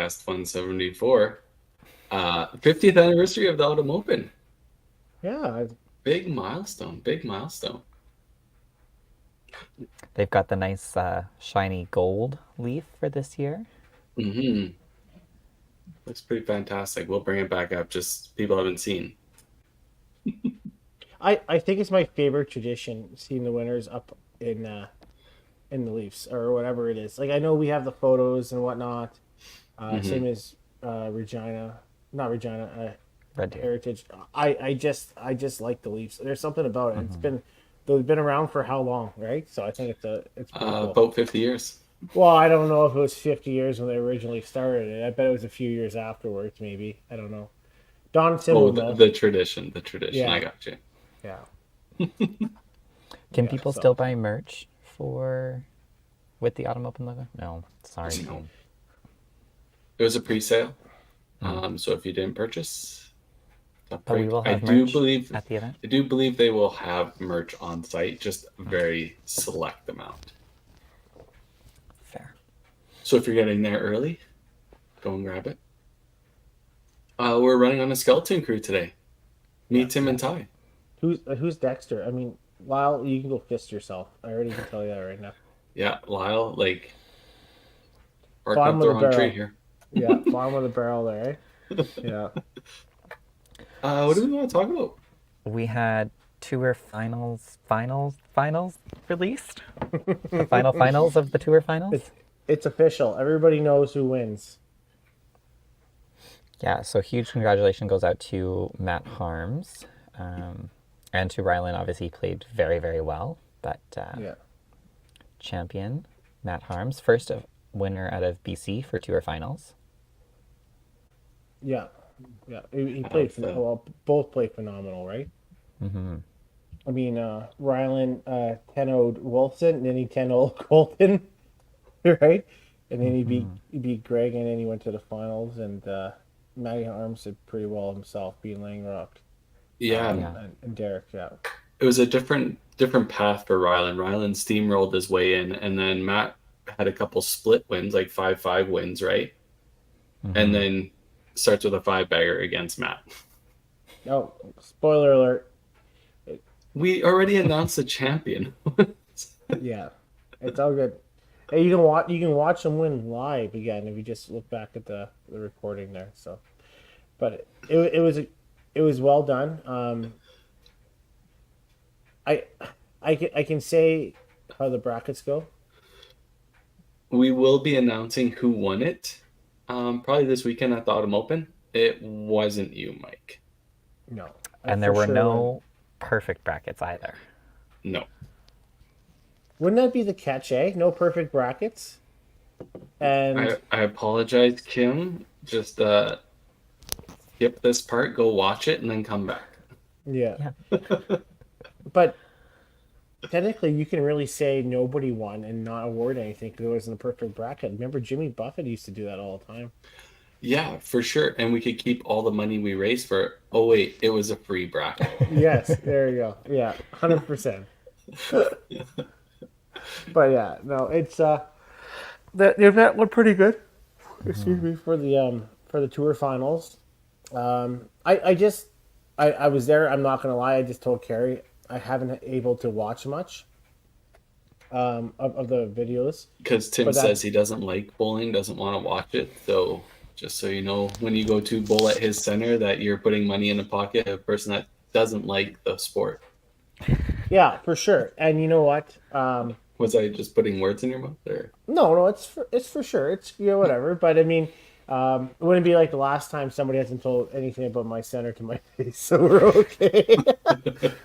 Podcast 174. 50th anniversary of the Autumn Open. Yeah, Big milestone. Big milestone. They've got the nice shiny gold leaf for this year. Mm-hmm. Looks pretty fantastic. We'll bring it back up. Just people haven't seen. I think it's my favorite tradition seeing the winners up in the Leafs or whatever it is. Like I know we have the photos and whatnot. Same as Regina, not Regina, Red Deer. Heritage. I just like the Leafs. There's something about it. They've been around for how long, right? So I think it's pretty cool. About 50 years. Well, I don't know if it was 50 years when they originally started it. I bet it was a few years afterwards, maybe. I don't know. Don Simmel, Oh, the tradition. The tradition. Yeah. I got you. yeah. Can Yeah, people so- still buy merch with the Autumn Open logo? No, sorry. No. It was a pre-sale. So if you didn't purchase, But we will have I do merch believe at the event. I do believe they will have merch on site, just a very select amount. Fair. So if you're getting there early, go and grab it. We're running on a skeleton crew today. Me, Tim, and Ty. Who's Dexter? I mean, Lyle, you can go fist yourself. I already can tell you that right now. Yeah, Lyle, like, bark Bottom up of the the wrong tree barrel. here. Yeah, bottom of the barrel there. Eh? Yeah. What do we want to talk about? We had tour finals released. The finals of the tour finals. It's official. Everybody knows who wins. Yeah, so huge congratulations goes out to Matt Harms, and to Rylan. Obviously, he played very, very well. But Yeah. champion Matt Harms, first winner out of BC for tour finals. Yeah. Yeah. He played well, both played phenomenal, right? Mm-hmm. I mean, Rylan 10-0'd Wilson, and then he 10-0'd Colton, right? And then he beat Greg, and then he went to the finals, and Matty Arms did pretty well himself, beating Langrock Yeah, Yeah. and Derek, yeah. it was a different path for Rylan. Rylan steamrolled his way in, and then Matt had a couple split wins, like 5-5 wins, right? And then starts with a 5-bagger against Matt. Oh, spoiler alert. We already announced the champion. Yeah, it's all good. Hey, you can watch them win live again if you just look back at the recording there. So, but it was well done. I can say how the brackets go. We will be announcing who won it probably this weekend at the Autumn Open. It wasn't you, Mike. No, And there were no perfect brackets either. No. Wouldn't that be the catch? No perfect brackets. And I apologize, Kim. Just skip this part, go watch it, and then come back. yeah, but technically, you can really say nobody won and not award anything because it wasn't a perfect bracket. Remember, Jimmy Buffett used to do that all the time. Yeah, for sure. And we could keep all the money we raised for it. Oh, wait, it was a free bracket. Yes, there you go. Yeah, 100%. But yeah, no, it's the event went pretty good. Excuse me for the tour finals. I was there. I'm not gonna lie. I just told Carrie I haven't able to watch much of the videos. Because Tim But that- says he doesn't like bowling, doesn't want to watch it. So just so you know, when you go to bowl at his center, that you're putting money in the pocket of a person that doesn't like the sport. Yeah, for sure. And you know what? Was I just putting words in your mouth there? No, it's for sure. It's whatever. But I mean, it wouldn't be like the last time somebody hasn't told anything about my center to my face, so we're okay.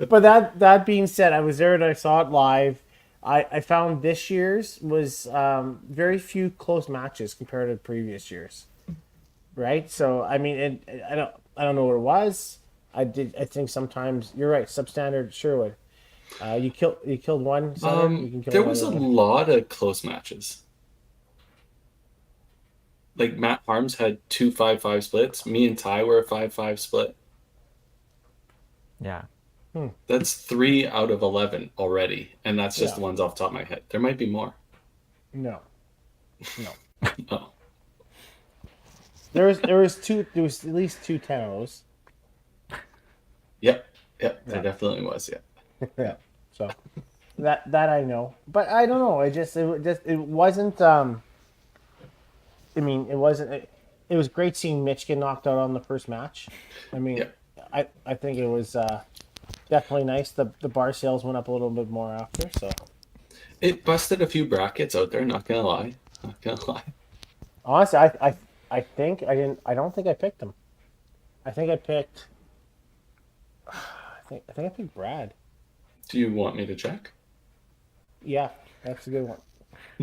But that being said, I was there and I saw it live. I found this year's was very few close matches compared to previous years, right? So I mean, I don't know what it was. I think sometimes you're right. Substandard Sherwood. You killed one center. You can kill There was a another one. lot of close matches. Like Matt Harms had 2 5-5 splits. Me and Ty were a 5-5 split. Yeah. That's 3 out of 11 already, and that's just Yeah. the ones off the top of my head. There might be more. No. Oh. there was at least two Tenos. Yep, yep, there Yeah. definitely was. Yeah, Yeah. So that I know, but I don't know. It wasn't. I mean, it wasn't. It was great seeing Mitch get knocked out on the first match. I mean, yeah. I think it was definitely nice. The bar sales went up a little bit more after. So It busted a few brackets out there. Not gonna lie. Not gonna lie. honestly, I think I didn't. I don't think I picked him. I think I picked. I think I picked Brad. Do you want me to check? Yeah, that's a good one.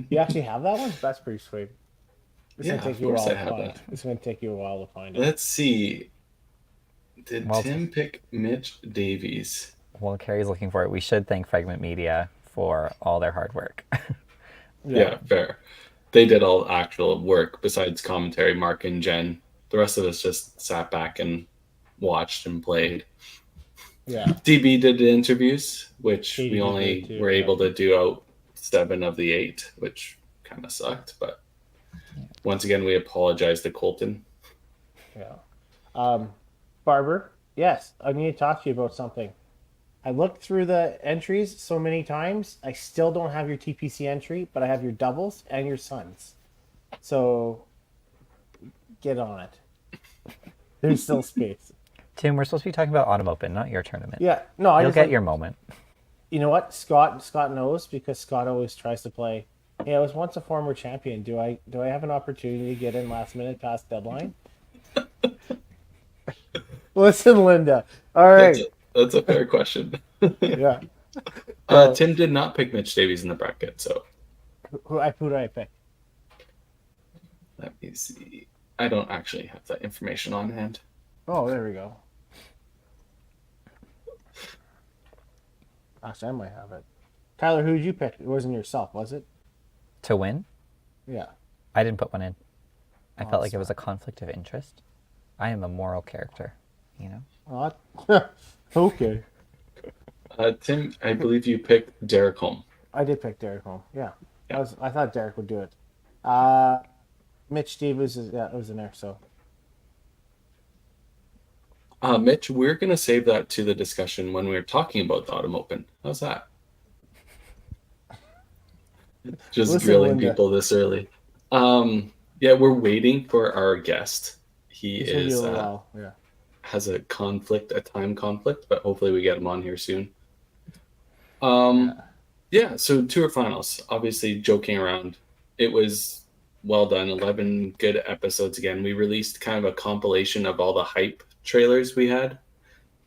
You actually have that one? That's pretty sweet. It's Yeah, gonna take of you a course while I to have find. that. It's gonna take you a while to find it. Let's see. Did Well, Tim pick Mitch Davies? while Carrie's looking for it, we should thank Fragment Media for all their hard work. Yeah, fair. They did all the actual work besides commentary, Mark and Jen. The rest of us just sat back and watched and played. Yeah. DB did the interviews, which Katie we did only great too, were yeah. able to do out 7 of the 8, which kind of sucked. But once again, we apologize to Colton. Yeah. Barber, yes, I need to talk to you about something. I looked through the entries so many times. I still don't have your TPC entry, but I have your doubles and your sons. So get on it. There's still space. Tim, we're supposed to be talking about Autumn Open, not your tournament. Yeah. No, I You'll just get like, your moment. you know what? Scott knows because Scott always tries to play. Hey, I was once a former champion. Do I have an opportunity to get in last minute past deadline? Listen, Linda. All That's right. that's a fair question. Yeah. So, Tim did not pick Mitch Davies in the bracket, so who do I pick? let me see. I don't actually have that information on hand. Oh, there we go. Actually, I might have it. Tyler, who did you pick? It wasn't yourself, was it? To win, Yeah. I didn't put one in. I felt like it Awesome. was a conflict of interest. I am a moral character, you know? Oh, okay. Tim, I believe you picked Derek Holm. I did pick Derek home. Yeah. Yeah. I thought Derek would do it. Mitch Stevens it was in there, so Mitch, we're going to save that to the discussion when we're talking about the Autumn Open. How's that? Just Listen, grilling Linda. people this early. Yeah, we're waiting for our guest. He it's gonna be a is little while. Yeah. has a time conflict, but hopefully we get him on here soon. Yeah, so tour finals. Obviously, joking around, it was well done. 11 good episodes again. We released kind of a compilation of all the hype trailers we had,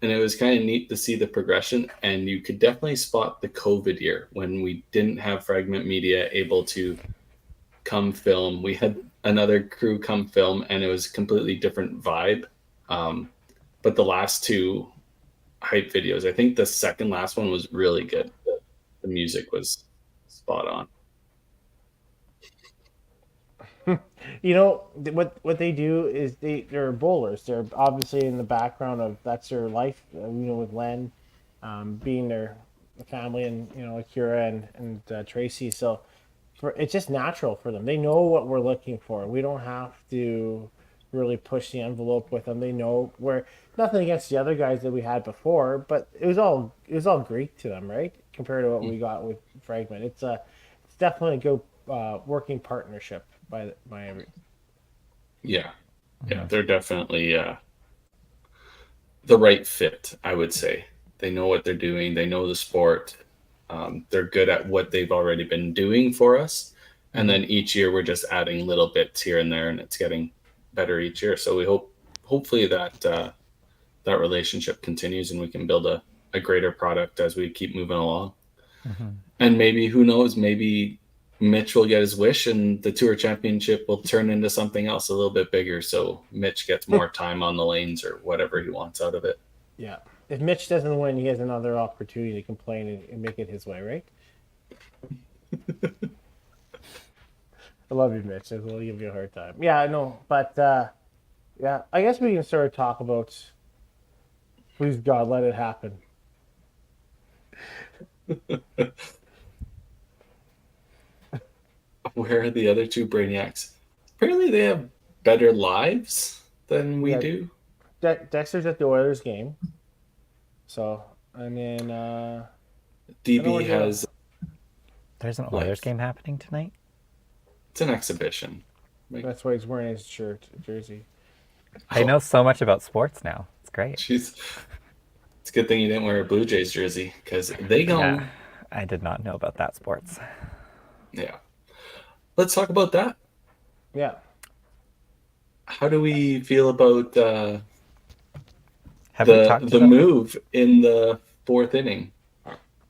and it was kind of neat to see the progression. And you could definitely spot the COVID year when we didn't have Fragment Media able to come film. We had another crew come film, and it was a completely different vibe. But the last two hype videos, I think the second last one was really good. The music was spot on. You know what they do is they're bowlers. They're obviously in the background of that's their life. With Len, being their family, and Akira and Tracy. So it's just natural for them. They know what we're looking for. We don't have to really push the envelope with them. They know we're nothing against the other guys that we had before, but it was all Greek to them, right? Compared to what we got with Fragment. It's definitely a good working partnership by every. Yeah, yeah, they're definitely the right fit, I would say. They know what they're doing. They know the sport. They're good at what they've already been doing for us. And then each year we're just adding little bits here and there, and it's getting better each year. So we hopefully that that relationship continues, and we can build a greater product as we keep moving along. And maybe, who knows, maybe Mitch will get his wish and the tour championship will turn into something else a little bit bigger. So Mitch gets more time on the lanes or whatever he wants out of it. Yeah. If Mitch doesn't win, he has another opportunity to complain and make it his way, right? I love you, Mitch. I'll give you a hard time. Yeah, I know, but yeah, I guess we can sort of talk about. Please God, let it happen. Where are the other two Brainiacs? Apparently they have better lives than we Yeah. do. Dexter's at the Oilers game. So, and then I don't know DB where the other- has There's an like Oilers game happening tonight. it's an exhibition. Like, that's why he's wearing his jersey. I know so much about sports now. It's great. jeez, it's a good thing you didn't wear a Blue Jays jersey because they go. Yeah, I did not know about that sports. Yeah. Let's talk about that. Yeah. How do we feel about Have we talked the about move in the fourth inning?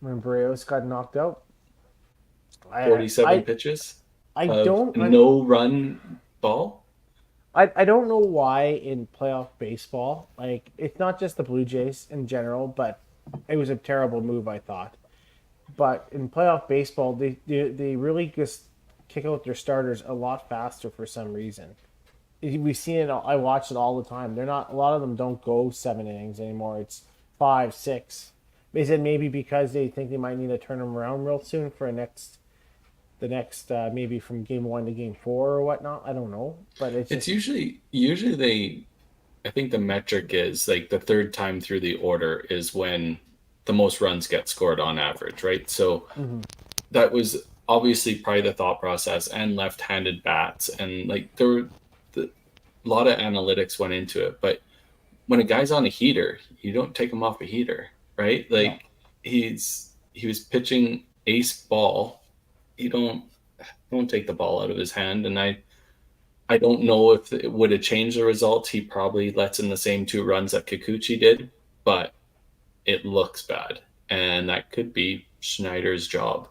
When Barrios got knocked out. 47 pitches I of don't no run ball. I don't know why in playoff baseball, like it's not just the Blue Jays in general, but it was a terrible move, I thought. But in playoff baseball, they really just kick out their starters a lot faster for some reason. We've seen it. I watch it all the time. They're not. A lot of them don't go 7 innings anymore. It's 5, 6. Is it maybe because they think they might need to turn them around real soon for the next maybe from game 1 to game 4 or whatnot? I don't know, but it's It's just, usually they. I think the metric is like the third time through the order is when the most runs get scored on average, right? So that was obviously probably the thought process, and left-handed bats, and like there were a lot of analytics went into it. But when a guy's on a heater, you don't take him off a heater, right? Like he was pitching ace ball. You don't take the ball out of his hand, and I don't know if it would have changed the result. He probably lets in the same 2 runs that Kikuchi did, but it looks bad, and that could be Schneider's job.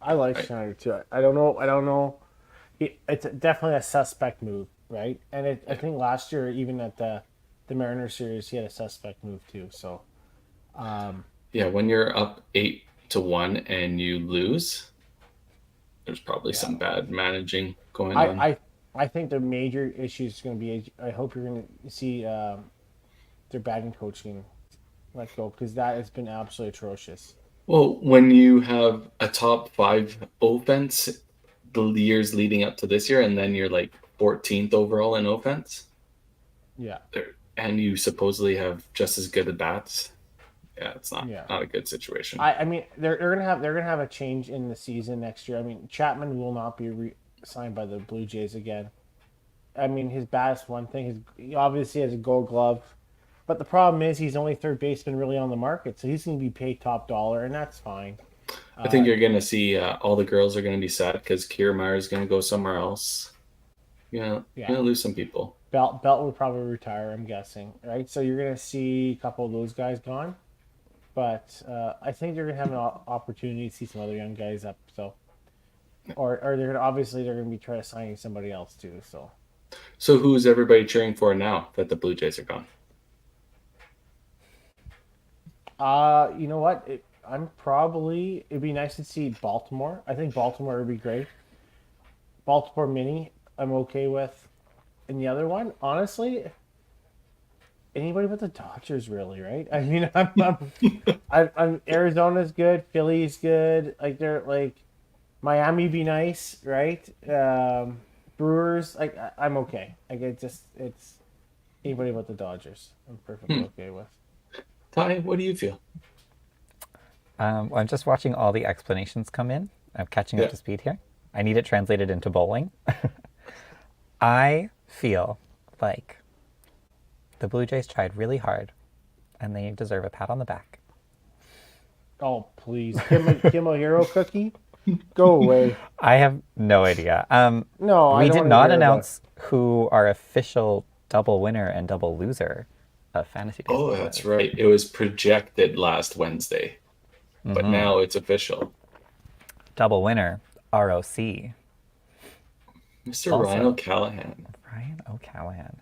I like Right. Schneider too. I don't know. It's definitely a suspect move, right? And I think last year, even at the Mariners series, he had a suspect move too. So, Yeah, when you're up 8-1 and you lose, there's probably some bad managing going on. I think the major issue is going to be. I hope you're going to see their batting coaching let go, because that has been absolutely atrocious. Well, when you have a top 5 offense the years leading up to this year, and then you're like 14th overall in offense, Yeah. and you supposedly have just as good at bats, yeah, it's not Yeah. not a good situation. I mean they're gonna have a change in the season next year. I mean Chapman will not be signed by the Blue Jays again. I mean his bat is one thing. He obviously has a Gold Glove, but the problem is he's only third baseman really on the market, so he's gonna be paid top dollar, and that's fine. I think you're going to see all the girls are going to be sad because Kiermaier is going to go somewhere else. You're Yeah. going to lose some people. Belt will probably retire, I'm guessing, right? So you're gonna see a couple of those guys gone, but I think you're gonna have an opportunity to see some other young guys up. So, or they're gonna be trying to sign somebody else too. So. So who's everybody cheering for now that the Blue Jays are gone? You know what? It'd be nice to see Baltimore. I think Baltimore would be great. Baltimore Mini, I'm okay with. And the other one, anybody but the Dodgers, really, right? I mean, I'm Arizona's good, Philly's good. Like they're like Miami be nice, right? Brewers, like I'm okay. Like it's anybody but the Dodgers. I'm perfectly okay with. Ty, what do you feel? Well, I'm just watching all the explanations come in. I'm catching up to speed here. I need it translated into bowling. I feel like the Blue Jays tried really hard, and they deserve a pat on the back. Oh please, Kimmel Hero cookie, go away. I have no idea. No, I we don't did wanna not hear about announce who our official double winner and double loser of fantasy baseball Oh, that's right. It was projected last Wednesday, but now it's official. Double winner, ROC. Mr. Also- Ryan O'Callahan. Ryan O'Callahan.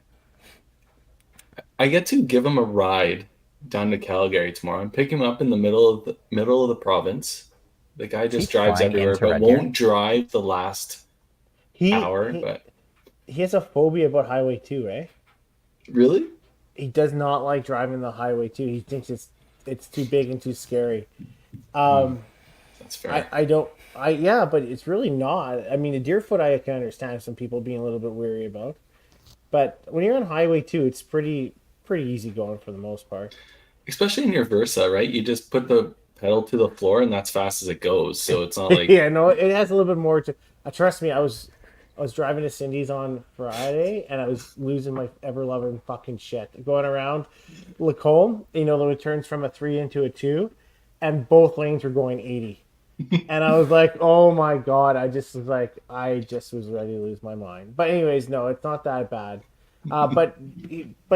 I get to give him a ride down to Calgary tomorrow and pick him up in the middle of the province. The guy just he drives flying everywhere, into but Red Deer? won't drive the last hour. But He has a phobia about Highway 2, eh? really, He does not like driving the Highway 2. He thinks it's too big and too scary. that's fair. Yeah, but it's really not. I mean, the Deerfoot I can understand some people being a little bit weary about. But when you're on highway too, it's pretty easy going for the most part. Especially in your Versa, right? You just put the pedal to the floor and that's fast as it goes. So it's not like Yeah, no, it has a little bit more to. Trust me, I was driving to Cindy's on Friday and I was losing my ever loving fucking shit going around Lacombe. You know, the turns from a 3 into a 2, and both lanes were going 80. And I was like, oh my god, I just was ready to lose my mind. But anyways, no, it's not that bad. But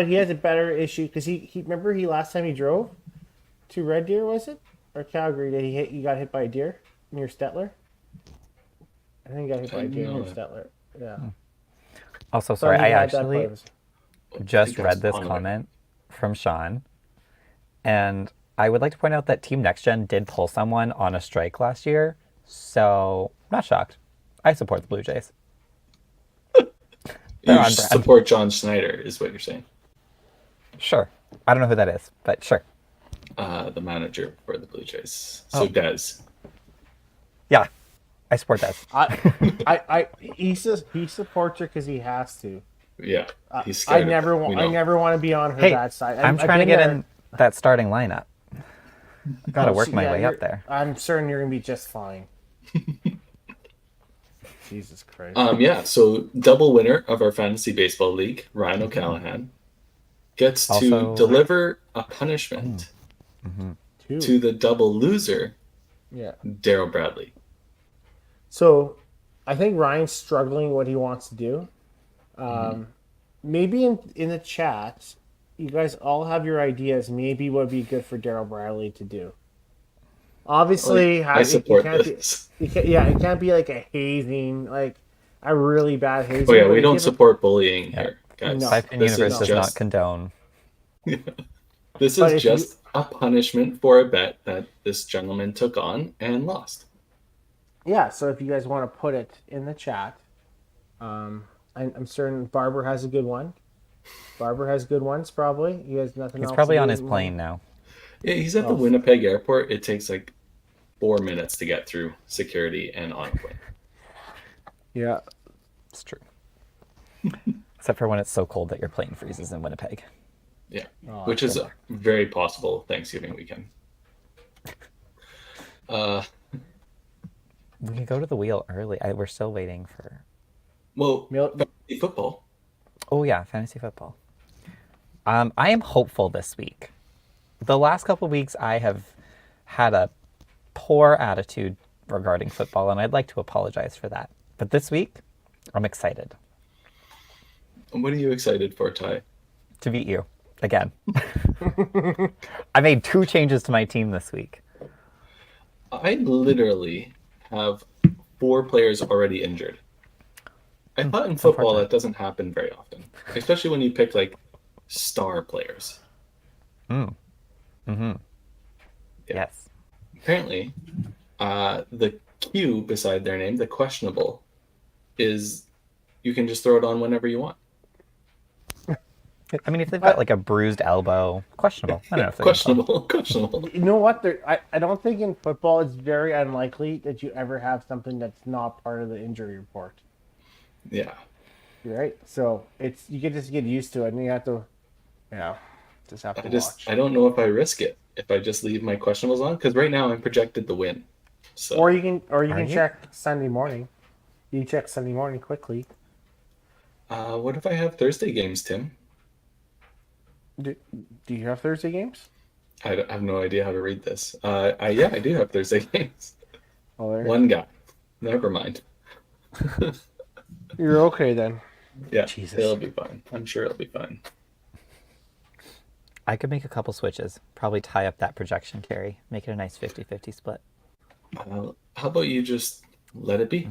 he has a better issue because he remember he last time he drove to Red Deer, was it, or Calgary, that he got hit by a deer near Stettler. I think he got hit by a deer near Stettler. Yeah. Also, So sorry, he I had that actually part of his- just think read that's this on comment from Sean, and I would like to point out that Team Next Gen did pull someone on a strike last year, so I'm not shocked. I support the Blue Jays. They're you on brand. support John Schneider, is what you're saying. Sure. I don't know who that is, but sure. The manager for the Blue Jays. So Oh. Des. Yeah, I support that. he supports her because he has to. Yeah. He's I scared. never of it. want. We I know. never want to be on her Hey, bad side. I'm I've trying to been get there. in that starting lineup. Got to Oh, work so my yeah, way you're- up there. I'm certain you're gonna be just fine. Jesus Christ. Yeah, so double winner of our fantasy baseball league, Ryan O'Callahan, gets to Also- deliver a punishment Two. to the double loser, Yeah. Daryl Bradley. So, I think Ryan's struggling what he wants to do. Maybe in the chat, you guys all have your ideas. Maybe what would be good for Daryl Bradley to do. Obviously, I support it this. can't be like a hazing, like a really bad hazing. Oh yeah, but we it don't gives- support bullying here, guys. No. Siphon This Universe is does not just condone. this But is if just a punishment for a bet that this gentleman took on and lost. Yeah, so if you guys want to put it in the chat, I'm certain Barber has a good one. Barber has good ones, probably. He has nothing He's else. probably to on do his with- plane now. Yeah, he's at the Oh. Winnipeg airport. It takes like 4 minutes to get through security and on a plane. Yeah. It's true. Except for when it's so cold that your plane freezes in Winnipeg. Yeah, Oh, which is very possible Thanksgiving weekend. We can go to the wheel early. We're still waiting for. Well, Mil- fantasy football. Oh yeah, fantasy football. I am hopeful this week. The last couple weeks I have had a poor attitude regarding football, and I'd like to apologize for that. But this week, I'm excited What are you excited for, Ty? to beat you again. I made 2 changes to my team this week. I literally have 4 players already injured. I thought in football unfortunate. that doesn't happen very often, especially when you pick like star players. Yeah. Yes. Apparently, the Q beside their name, the questionable, is you can just throw it on whenever you want. I mean, if they've got like a bruised elbow, questionable. I don't know if they're gonna Questionable, questionable. You know what? I don't think in football it's very unlikely that you ever have something that's not part of the injury report. Yeah. Right? So it's you can just get used to it, and you have to, just have to watch. I don't know if I risk it if I just leave my questionables on because right now I'm projected to win. So Or you can Are can you? check Sunday morning. You can check Sunday morning quickly. what if I have Thursday games, Tim? Do you have Thursday games? I have no idea how to read this. I do have Thursday games. Oh, there. One guy. Never mind. You're okay then. Yeah, Jesus. it'll be fine. I'm sure it'll be fine. I could make a couple switches. Probably tie up that projection carry. Make it a nice 50-50 split. How about you just let it be?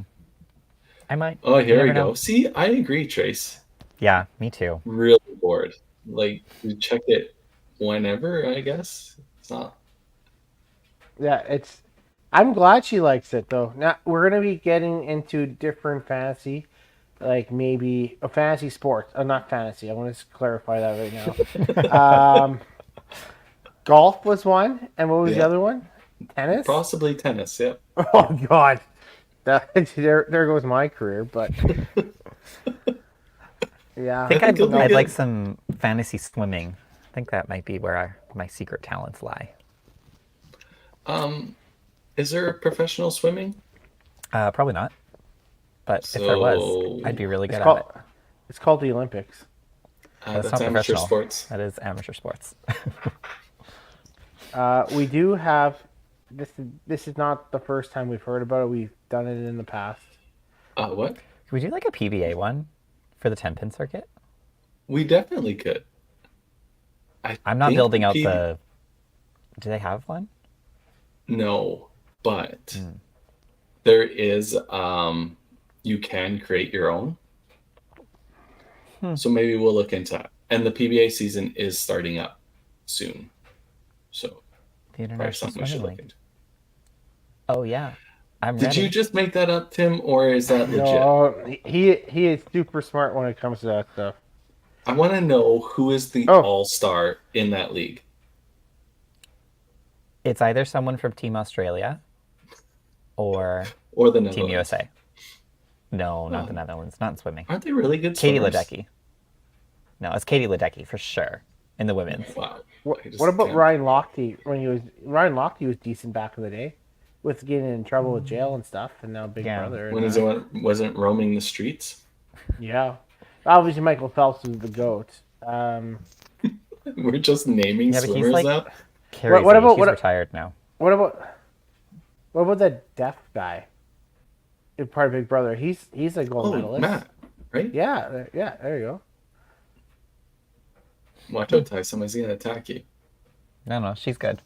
I might. Oh, You here we never go. know. See, I agree, Trace. Yeah, me too. Really bored. Like, you check it whenever, I guess. It's not. Yeah, I'm glad she likes it though. Now we're gonna be getting into different fantasy, like maybe a fantasy sports. Not fantasy. I want to clarify that right now. Golf was one, and what was the Yeah. other one? Tennis. Possibly tennis, yeah. Oh God, there goes my career. But Yeah. I think think it'll be I'd good. like some fantasy swimming. I think that might be where my secret talents lie. Is there professional swimming? Probably not. But if there was, I'd So be really It's good at it. called it's called the Olympics. That's that's not amateur professional. sports. That is amateur sports. We do have this is not the first time we've heard about it. We've done it in the past. What? Could we do like a PBA one for the 10-pin circuit? We definitely could. I'm not think building out P- the. Do they have one? No, but Hmm. there is. You can create your own. So maybe we'll look into that. And the PBA season is starting up soon, so The probably International something we should Swimming look League. into. Oh yeah, I'm Did ready. you just make that up, Tim, or is that legit? No, he is super smart when it comes to that stuff. I want to know who is the Oh. all-star in that league. It's either someone from Team Australia or Or the Team Netherlands. USA. No, not Oh. the Netherlands. Not in swimming. Aren't they really good Katie swimmers? Ledecky. No, it's Katie Ledecky for sure in the women's. Wow. What, I just what about can't- Ryan Lochte? Ryan Lochte was decent back in the day, with getting in trouble with jail and stuff, and now Big Yeah. Brother. When and, he wasn't roaming the streets? yeah, obviously Michael Phelps is the goat. We're just naming Yeah, but he's swimmers like now? Carrie's what age. about- He's what- retired now. What about that deaf guy? In part of Big Brother, he's a gold Oh, medalist. Matt, right? Yeah, there you Watch out, Ty. Somebody's going to attack you. No, she's good.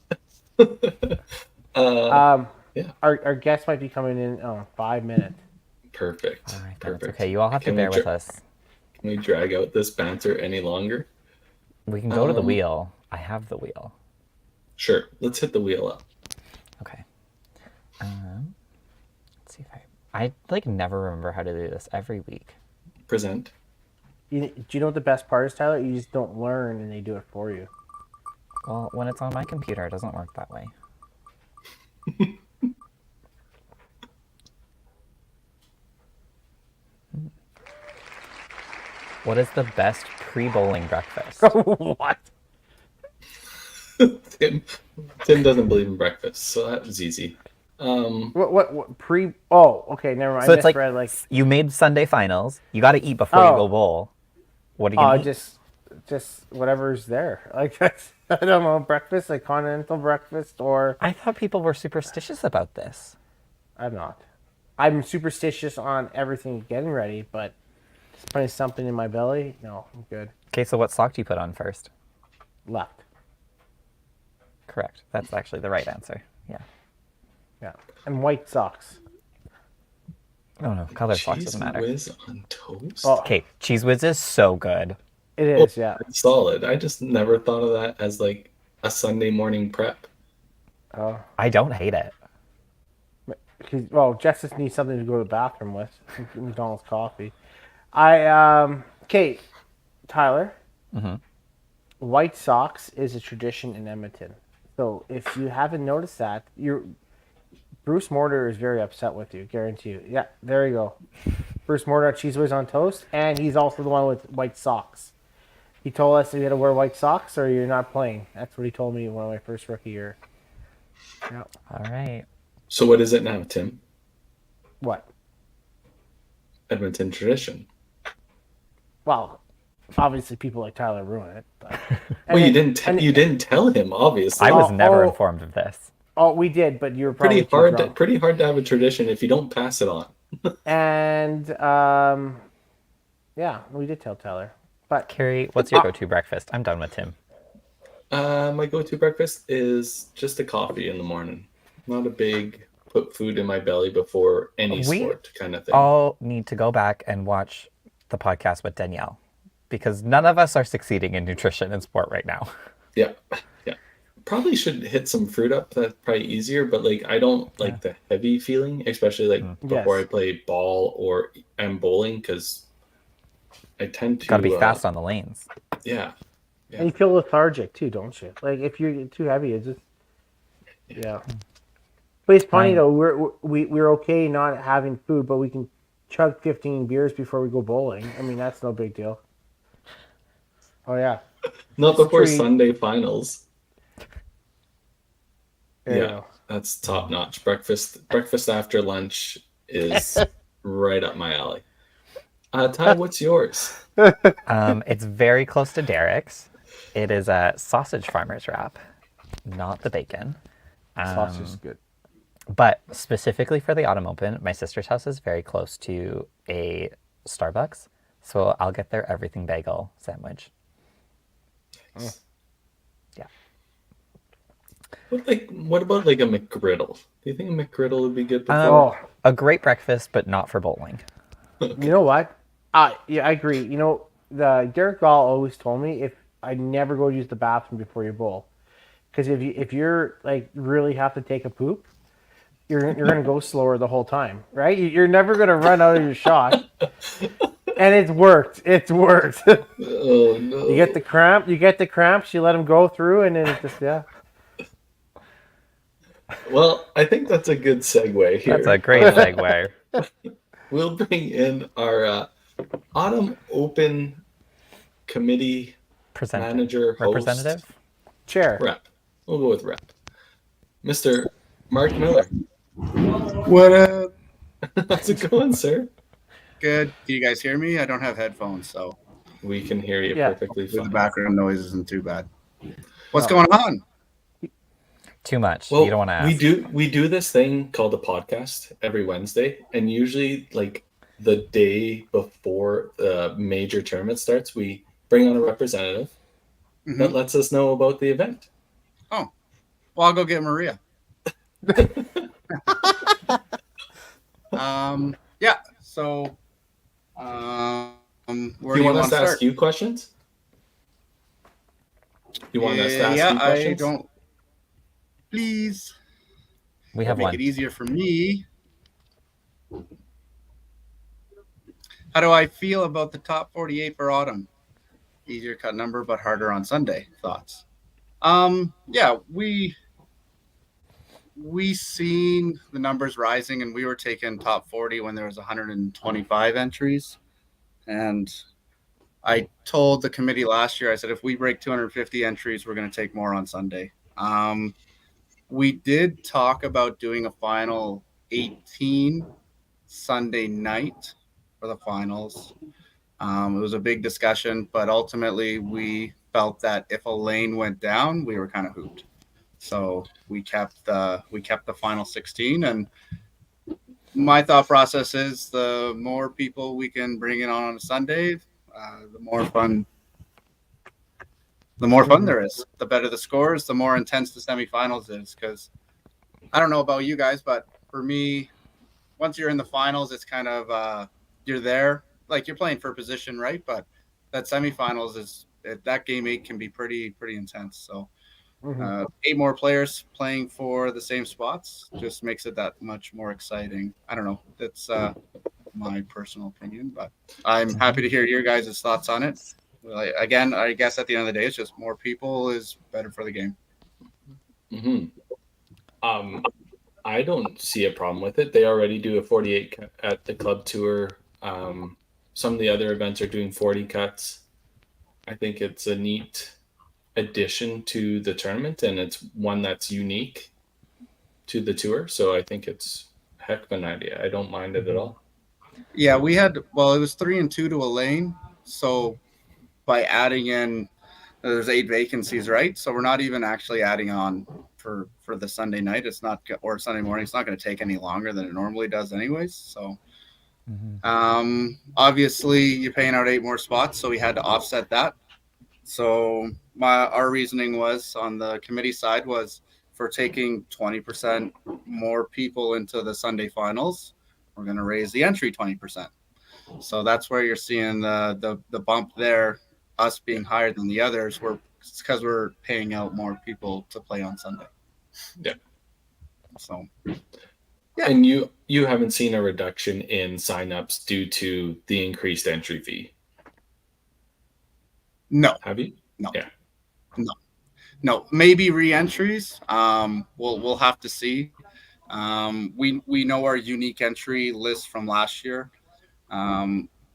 go. Yeah. Our guest might be coming in 5 minutes. Perfect. All right, then Perfect. it's okay. You all have to Can we bear with us. Can we drag out this banter any longer? We can go to the Um, wheel. I have the wheel. Sure. Let's hit the wheel up. Okay. Let's see if I like never remember how to do this every week. Present. Do you know what the best part is, Tyler? You just don't learn, and they do it for you. Well, when it's on my computer, it doesn't work that way. What is the best pre-bowling breakfast? What? Tim doesn't believe in breakfast, so that was easy. What pre? Oh, okay, never mind. So I it's like misread, you made Sunday finals. You got to eat before you Oh. go bowl. What are you gonna eat? just whatever's there. Like that's I don't know, breakfast, like continental breakfast, or I thought people were superstitious about this. I'm not. I'm superstitious on everything getting ready, but just putting something in my belly, no, I'm good. Okay, so what sock do you put on first? Left. Correct. That's actually the right answer. Yeah. Yeah, and white socks. Oh no, color socks Cheese doesn't matter. whiz on toast? Oh, Okay, Cheese Whiz is so good. it is. Yeah. It's solid. I just never thought of that as like a Sunday morning prep. Oh, I don't hate it. well, Jess just needs something to go to the bathroom with. McDonald's coffee. Okay, Tyler. Mhm. White socks is a tradition in Edmonton. So if you haven't noticed that, Bruce Mortar is very upset with you. Guarantee you. Yeah, there you go. Bruce Mortar, Cheese Whiz on toast, and he's also the one with white socks. He told us that we had to wear white socks or you're not playing. That's what he told me one of my first rookie year. Yeah. All right. So what is it now, Tim? What? Edmonton tradition. Well, obviously people like Tyler ruin it. But... Well, you didn't tell him, obviously. I was Oh, never oh. informed of this. Oh, we did, but you were probably pretty hard to have a tradition if you don't pass it on. And yeah, we did tell Tyler. But Carrie, what's your go-to breakfast? I'm done with Tim. My go-to breakfast is just a coffee in the morning. Not a big put food in my belly before any We sport kind of thing. All need to go back and watch the podcast with Danielle because none of us are succeeding in nutrition and sport right now. Yeah. Probably should hit some fruit up. That's probably easier, but like I don't like the heavy feeling, especially like before Yes. I play ball or am bowling, because I tend to Got to be fast on the lanes. Yeah. and you feel lethargic too, don't you? Like if you're too heavy, it's just yeah. But it's funny Right. though. We're okay not having food, but we can chug 15 beers before we go bowling. I mean that's no big deal. Oh yeah. Not It's before true. Sunday finals. There you Yeah, go. that's top notch. Breakfast after lunch is right up my alley. Ty, what's yours? It's very close to Derek's. It is a sausage farmer's wrap, not the bacon. Sausage is good. But specifically for the Autumn Open, my sister's house is very close to a Starbucks, so I'll get their everything bagel sandwich. Nice. Yeah. What about like a McGriddle? Do you think a McGriddle would be good before? Oh, A great breakfast, but not for bowling. you know what? Yeah, I agree. You know, the Derek Gall always told me if I never go use the bathroom before you bowl, because if you're like really have to take a poop, you're gonna go slower the whole time, right? You're never gonna run out of your shot, and it's worked. It's worked. Oh no! You get the cramp. You get the cramps. You let them go through, and then it's just yeah. Well, I think that's a good segue here. That's a great segue. We'll bring in our Autumn Open Committee manager, host, Representative. Chair. rep. We'll go with rep. Mr. Mark Miller. What up? How's it going, sir? Good. Do you guys hear me? I don't have headphones, so We can hear you Yeah. perfectly the fine. background noise isn't too bad. What's No. going on? Too much. Well, You don't want to ask. we do this thing called a podcast every Wednesday, and usually like the day before the major tournament starts, we bring on a representative that lets us know about the event. Oh, well, I'll go get Maria. Yeah. So, where Do do you you want want us to to ask start? you questions? You want us to ask Yeah, you questions? I don't. Please. We have Make one. it easier for me. How do I feel about the top 48 for autumn? Easier cut number, but harder on Sunday. Thoughts? Yeah, we seen the numbers rising, and we were taking top 40 when there was 125 entries. And I told the committee last year, I said, if we break 250 entries, we're going to take more on Sunday. We did talk about doing a final 18 Sunday night for the finals. It was a big discussion, but ultimately we felt that if a lane went down, we were kind of hooped. So we kept the final 16, and my thought process is the more people we can bring in on a Sunday, the more fun there is. The better the scores, the more intense the semifinals is. Because I don't know about you guys, but for me, once you're in the finals, it's kind of you're there, like you're playing for a position, right? But that semifinals is that game 8 can be pretty intense. So 8 more players playing for the same spots just makes it that much more exciting. I don't know. That's my personal opinion, but I'm happy to hear your guys' thoughts on it. Well, again, I guess at the end of the day, it's just more people is better for the game. I don't see a problem with it. They already do a 48 at the club tour. Some of the other events are doing 40 cuts. I think it's a neat addition to the tournament, and it's one that's unique to the tour. So I think it's a heck of an idea. I don't mind it at all. Yeah, it was 3-2 to a lane. So by adding in, there's 8 vacancies, right? So we're not even actually adding on for the Sunday night. It's not, or Sunday morning. It's not going to take any longer than it normally does anyways. So obviously you're paying out 8 more spots, so we had to offset that. So our reasoning was on the committee side was for taking 20% more people into the Sunday finals, we're going to raise the entry 20%. So that's where you're seeing the bump there, us being higher than the others. It's because we're paying out more people to play on Sunday. Yeah. So. Yeah. And you haven't seen a reduction in signups due to the increased entry fee? No. Have you? No. Yeah. No. Maybe re-entries. We'll have to see. We know our unique entry list from last year.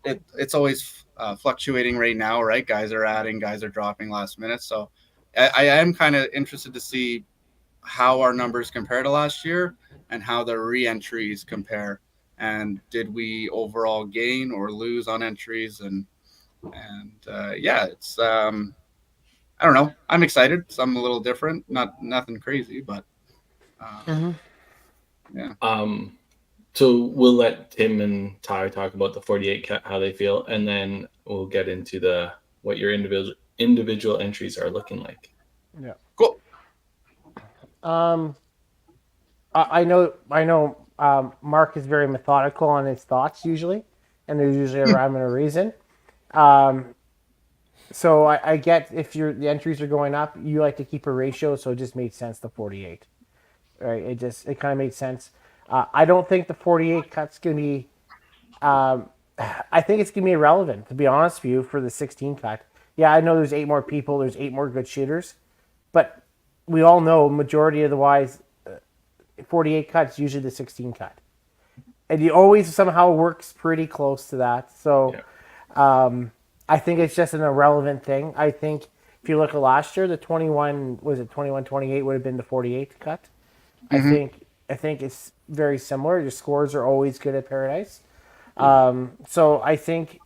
it's always fluctuating right now, right? Guys are adding, guys are dropping last minute. So I am kind of interested to see how our numbers compare to last year and how the re-entries compare. And did we overall gain or lose on entries? And yeah, it's I don't know. I'm excited. Something a little different. Nothing crazy, but yeah. So we'll let Tim and Ty talk about the 48 cut, how they feel, and then we'll get into what your individual entries are looking like. Yeah. Cool. I know. Mark is very methodical on his thoughts usually, and there's usually a rhyme and a reason. So I get if the entries are going up, you like to keep a ratio, so it just made sense the 48, right? It kind of made sense. I don't think the 48 cut's gonna be. I think it's gonna be irrelevant, to be honest with you, for the 16 cut. Yeah, I know there's 8 more people, there's 8 more good shooters, but we all know majority of the wise 48 cuts usually the 16 cut, and you always somehow works pretty close to that. So. Yeah. I think it's just an irrelevant thing. I think if you look at last year, the 21-28 would have been the 48 cut. I think it's very similar. Your scores are always good at Paradise. So I think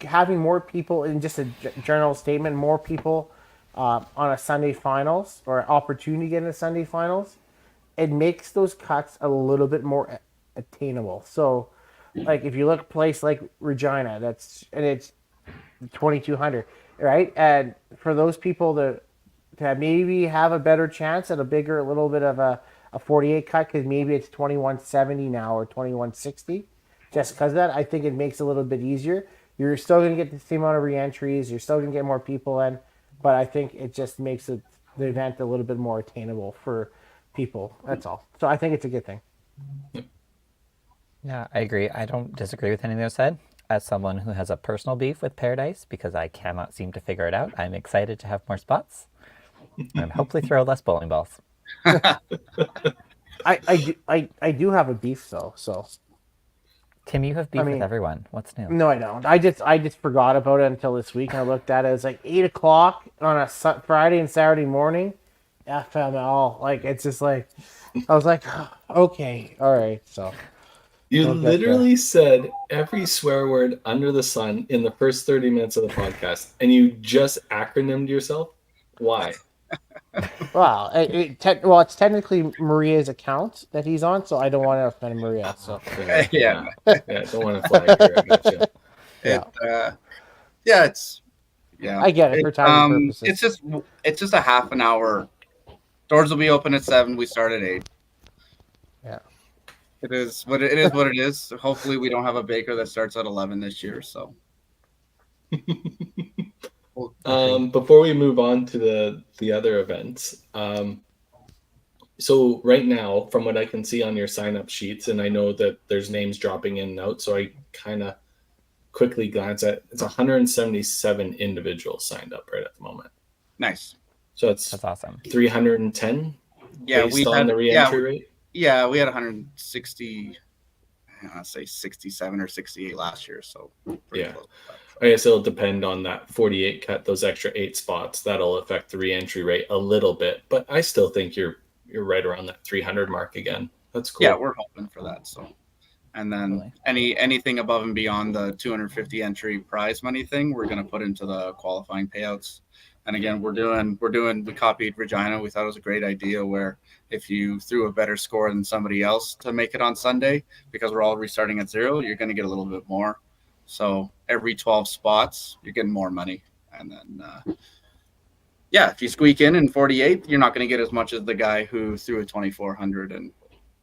having more people in just a general statement, more people on a Sunday finals or opportunity to get in a Sunday finals, it makes those cuts a little bit more attainable. So. Like if you look at a place like Regina, it's 2,200, right? And for those people to maybe have a better chance at a little bit of a 48 cut, because maybe it's 2,170 now or 2,160, just because of that, I think it makes it a little bit easier. You're still going to get the same amount of re-entries. You're still going to get more people in, but I think it just makes the event a little bit more attainable for people. That's all. So I think it's a good thing. Yeah, I agree. I don't disagree with anything you said. As someone who has a personal beef with Paradise because I cannot seem to figure it out, I'm excited to have more spots and hopefully throw less bowling balls. I do have a beef though, so. Tim, you have beef with everyone. What's new? No, I don't. I just forgot about it until this week, and I looked at it. It's like 8:00 on a Friday and Saturday morning. FML, like it's just like I was like, okay, all right, so. You literally said every swear word under the sun in the first 30 minutes of the podcast, and you just acronymed yourself? Why? Wow. It's technically Maria's account that he's on, so I don't want to offend Maria. So Yeah. Don't want to flag her. I gotcha. I get it for timing purposes. It's just a half an hour. Doors will be open at 7. We start at 8. Yeah. It is what it is. Hopefully, we don't have a baker that starts at 11 this year. So, before we move on to the other events, so right now, from what I can see on your sign-up sheets, and I know that there's names dropping in and out, so I kind of quickly glance at it's 177 individuals signed up right at the moment. Nice. So that's awesome. 310. Yeah, based on the re-entry rate. Yeah, we had 160, I'll say 67 or 68 last year. So yeah. I guess it'll depend on that 48 cut, those extra 8 spots. That'll affect the re-entry rate a little bit, but I still think you're right around that 300 mark again. That's cool. Yeah, we're hoping for that. So, and then anything above and beyond the 250 entry prize money thing, we're going to put into the qualifying payouts. And again, we copied Regina. We thought it was a great idea where if you threw a better score than somebody else to make it on Sunday, because we're all restarting at 0, you're going to get a little bit more. So every 12 spots, you're getting more money. And then, if you squeak in 48, you're not going to get as much as the guy who threw a 2,400 and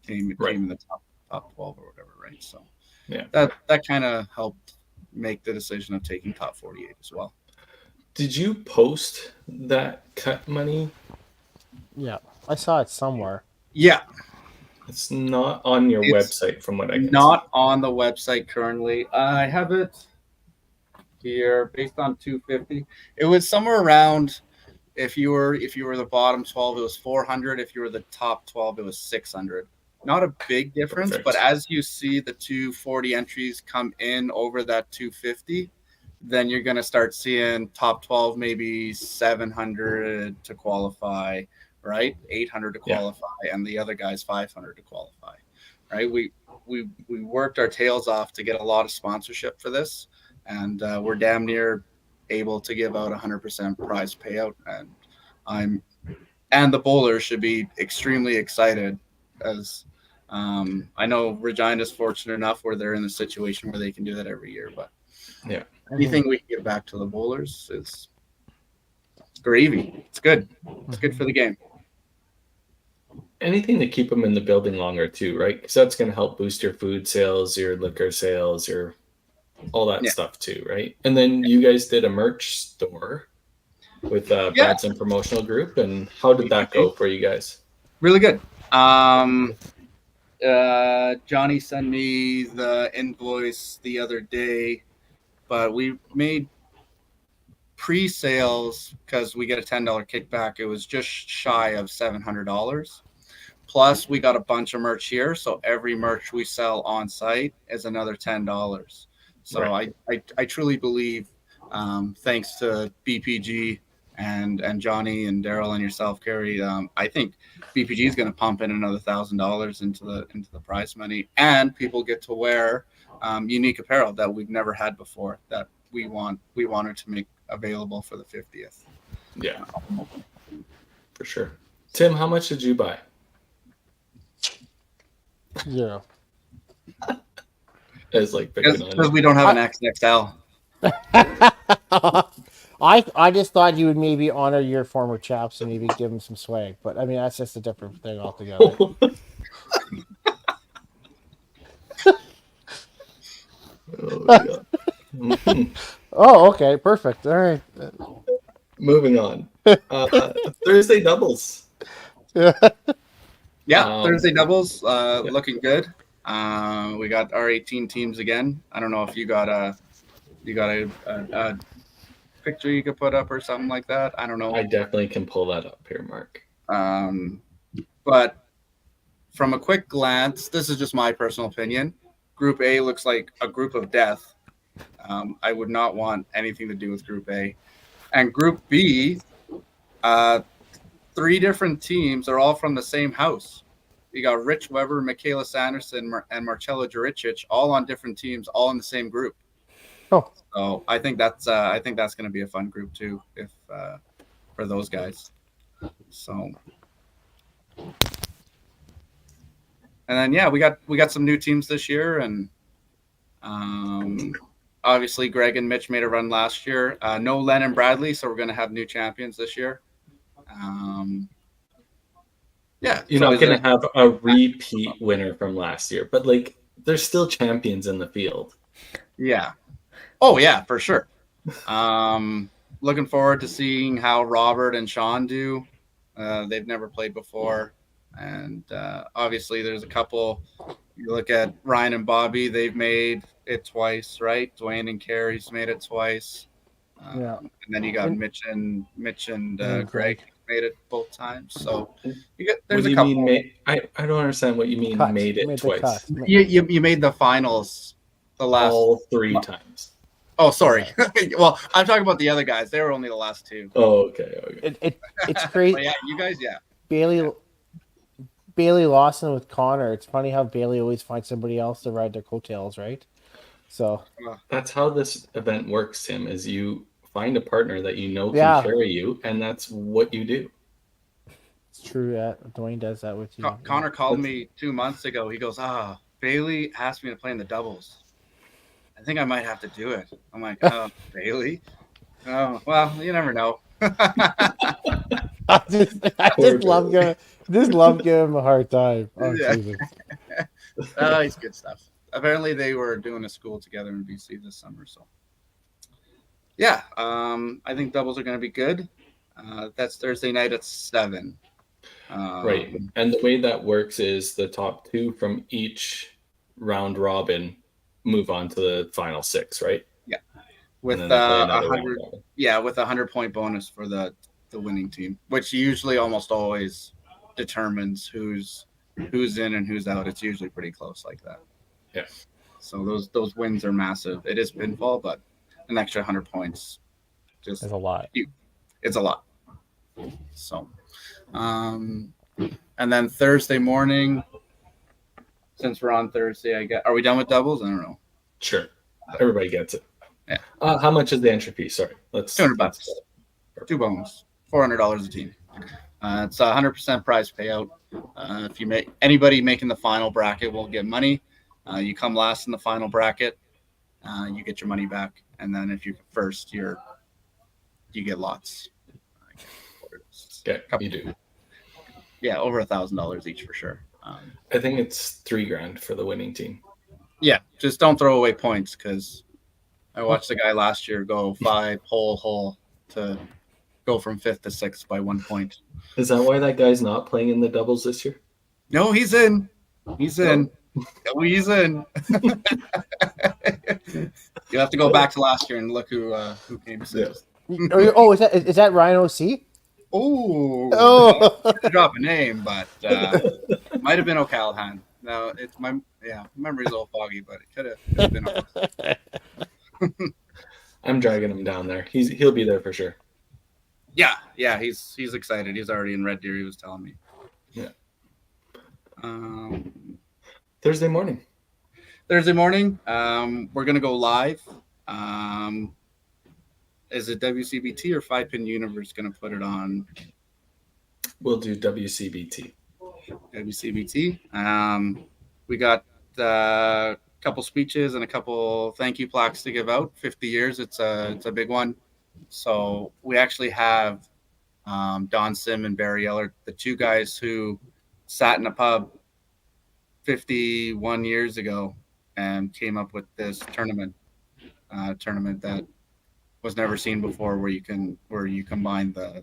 came in the top 12 or whatever, right? So yeah, that kind of helped make the decision of taking top 48 as well. Did you post that cut money? Yeah, I saw it somewhere. Yeah. It's not on your website from what I can see. Not on the website currently. I have it here based on 250. It was somewhere around, if you were the bottom 12, it was 400. If you were the top 12, it was 600. not a big difference, Perfect. but as you see the 240 entries come in over that 250, then you're going to start seeing top 12, maybe 700 to qualify, right? 800 to qualify, and the other guys 500 to qualify, right? We worked our tails off to get a lot of sponsorship for this, and we're damn near able to give out 100% prize payout, and the bowlers should be extremely excited, as I know Regina's fortunate enough where they're in a situation where they can do that every year, but Yeah. anything we can give back to the bowlers is gravy. It's good. It's good for the game. Anything to keep them in the building longer too, right? Because that's going to help boost your food sales, your liquor sales, your all that stuff too, right? And then you guys did a merch store with Branson Promotional Group, and how did that go for you guys? Really good. Johnny sent me the invoice the other day, but we made pre-sales because we get a $10 kickback. It was just shy of $700. Plus, we got a bunch of merch here, so every merch we sell on site is another $10. So right. I truly believe, thanks to BPG and Johnny and Daryl and yourself, Carrie, I think BPG is going to pump in another $1,000 into the prize money, and people get to wear unique apparel that we've never had before that we wanted to make available for the 50th. Yeah, for sure. Tim, how much did you buy? 0. As like because we don't have an XXL. I just thought you would maybe honor your former chaps and maybe give them some swag, but I mean that's just a different thing altogether. Oh, okay, perfect. All right. Moving on. Thursday doubles. Yeah, Thursday doubles looking good. We got our 18 teams again. I don't know if you got a picture you could put up or something like that. I don't know. I definitely can pull that up here, Mark. But from a quick glance, this is just my personal opinion. Group A looks like a group of death. I would not want anything to do with Group A. And Group B, 3 different teams are all from the same house. You got Rich Weber, Michaela Sanderson, and Marcello Juricic, all on different teams, all in the same group. Oh, so I think that's going to be a fun group too, if for those guys. So, and then we got some new teams this year, and obviously Greg and Mitch made a run last year. No Len and Bradley, so we're going to have new champions this year. You're not going to have a repeat winner from last year, but like there's still champions in the field. Yeah. Oh yeah, for sure. Looking forward to seeing how Robert and Sean do. They've never played before, and obviously there's a couple. You look at Ryan and Bobby; they've made it twice, right? Dwayne and Carrie's made it twice. And then you got Mitch and Greg made it both times. So there's a couple. I don't understand what you mean. Made it twice. You made the finals the last all 3 times. Oh, sorry. Well, I'm talking about the other guys. They were only the last 2. Oh, okay. It's crazy. Yeah, you guys, Bailey Lawson with Connor. It's funny how Bailey always finds somebody else to ride their coattails, right? So that's how this event works, Tim. Is you find a partner that you know can carry you, and that's what you do. It's true. Yeah, Dwayne does that with you. Connor called me 2 months ago. He goes, Bailey asked me to play in the doubles. I think I might have to do it. I'm like, Bailey? Oh, well, you never know. I just love giving him a hard time. Oh, yeah. Jesus. He's good stuff. Apparently they were doing a school together in BC this summer. So, yeah, I think doubles are going to be good. That's Thursday night at 7. Right. And the way that works is the top 2 from each round robin move on to the final 6, right? Yeah. With 100 with a 100-point bonus for the winning team, which usually almost always determines who's who's in and who's out, it's usually pretty close like that. Yeah. So those wins are massive. It is pinfall, but an extra 100 points, just There's a lot. it's a lot. So, and then Thursday morning, since we're on Thursday, are we done with doubles? I don't know. Sure. Everybody gets it. Yeah. How much is the entry fee? Sorry. Let's $200. 2 bones. $400 a team. It's a 100% prize payout. If you make anybody making the final bracket will get money. You come last in the final bracket, you get your money back, and then if you're first, you get lots. Okay, you do. Yeah, over $1,000 each for sure. I think it's $3,000 for the winning team. Yeah, just don't throw away points, because I watched the guy last year go 5 hole to go from 5th to 6th by 1 point. Is that why that guy's not playing in the doubles this year? No, he's in. He's in. Oh, he's in. You have to go back to last year and look who came sixth. Oh, is that Ryan OC? Oh, drop a name, but it might have been O'Callahan. No, it's my memory's a little foggy, but it could have been. I'm dragging him down there. He'll be there for sure. Yeah, he's excited. He's already in Red Deer. He was telling me. Yeah. Thursday morning. We're gonna go live. Is it WCBT or 5-Pin Universe gonna put it on? We'll do WCBT. WCBT. We got a couple speeches and a couple thank you plaques to give out. 50 years. It's a big one. So we actually have Don Sim and Barry Eller, the two guys who sat in a pub 51 years ago and came up with this tournament that was never seen before, where you combine the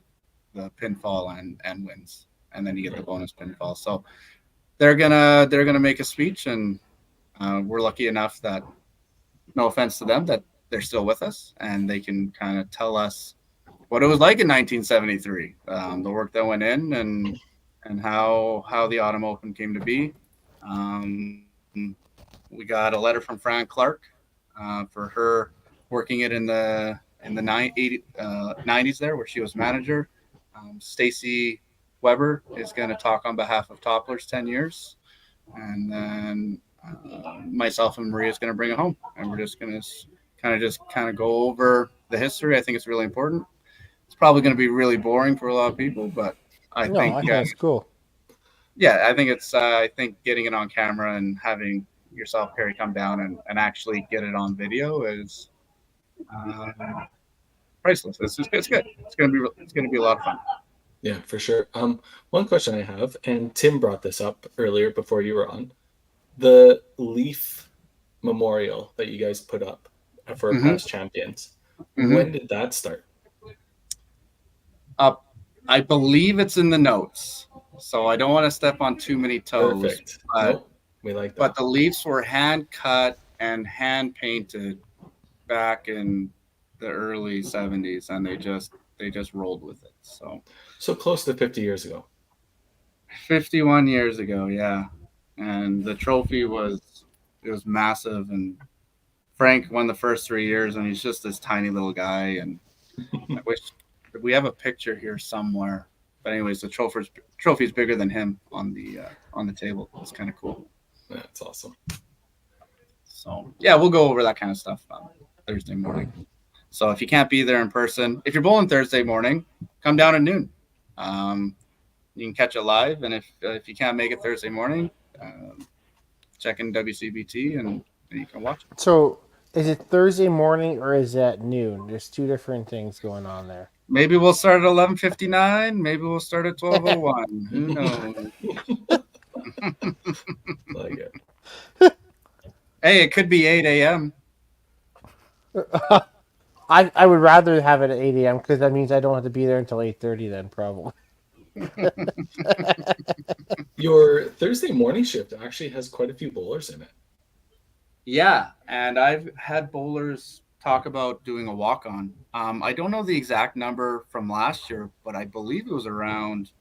pinfall and wins, and then you get the bonus pinfall. So they're gonna make a speech, and we're lucky enough that, no offense to them, that they're still with us, and they can kind of tell us what it was like in 1973, the work that went in, and how the Autumn Open came to be. We got a letter from Fran Clark for her working it in the 90s there, where she was manager. Stacy Weber is going to talk on behalf of Toppler's 10 years, and then myself and Maria is going to bring it home, and we're just going to kind of go over the history. I think it's really important. It's probably going to be really boring for a lot of people, but I think it's cool. Yeah, I think it's I think getting it on camera and having yourself, Perry, come down and actually get it on video is priceless. It's good. It's gonna be a lot of fun. Yeah, for sure. One question I have, and Tim brought this up earlier before you were on, the Leaf Memorial that you guys put up for past champions. When did that start? I believe it's in the notes, so I don't want to step on too many toes. Perfect. We like that. But the Leafs were hand cut and hand painted back in the early 70s, and they just rolled with it. So close to 50 years ago. 51 years ago, yeah. And the trophy was massive, and Frank won the first 3 years, and he's just this tiny little guy. And I wish we have a picture here somewhere. But anyways, the trophy's bigger than him on the table. It's kind of cool. That's awesome. So yeah, we'll go over that kind of stuff on Thursday morning. So if you can't be there in person, if you're bowling Thursday morning, come down at noon. You can catch it live, and if you can't make it Thursday morning, check in WCBT and you can watch it. So is it Thursday morning or is it noon? There's two different things going on there. Maybe we'll start at 11:59. Maybe we'll start at 12:01. Who knows? Like it. Hey, it could be 8 a.m. I would rather have it at 8 a.m. because that means I don't have to be there until 8:30 then, probably. Your Thursday morning shift actually has quite a few bowlers in it. Yeah, and I've had bowlers talk about doing a walk-on. I don't know the exact number from last year, but I believe it was around